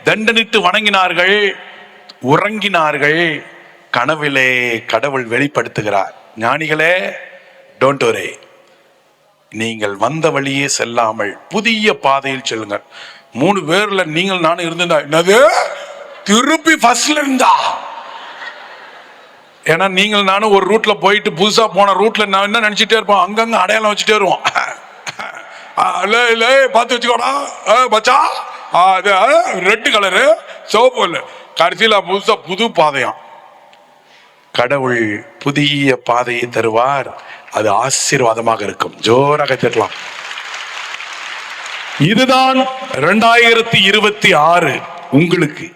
தண்டனிட்டு வணங்கினார்கள், உறங்கினார்கள். கனவிலே கடவுள் வெளிப்படுத்துகிறார். ஞானிகளே, டோன்ட் வரி, நீங்கள் வந்த வழியே செல்லாமல் புதிய பாதையில் செல்லுங்கள். 3 பேர்ல நீங்கள் நானும் இருந்திருந்தா என்னது திருப்பி ஃபர்ஸ்ட்ல இருந்தா? ஏன்னா நீங்கள் நானும் ஒரு ரூட்ல போயிட்டு புதுசா போன ரூட்ல நான் என்ன நினைச்சிட்டே இருப்போம், அங்கங்க அடையாளம் வச்சுட்டே வருவோம். பார்த்து வச்சுக்கோடா பச்சா, ரெட் கலரு சிவப்பு இல்லை, கடைசியில் புதுசா புது பாதையாம். கடவுள் புதிய பாதையை தருவார். அது ஆசீர்வாதமாக இருக்கும். ஜோராக தட்டலாம். இதுதான் 2026 உங்களுக்கு.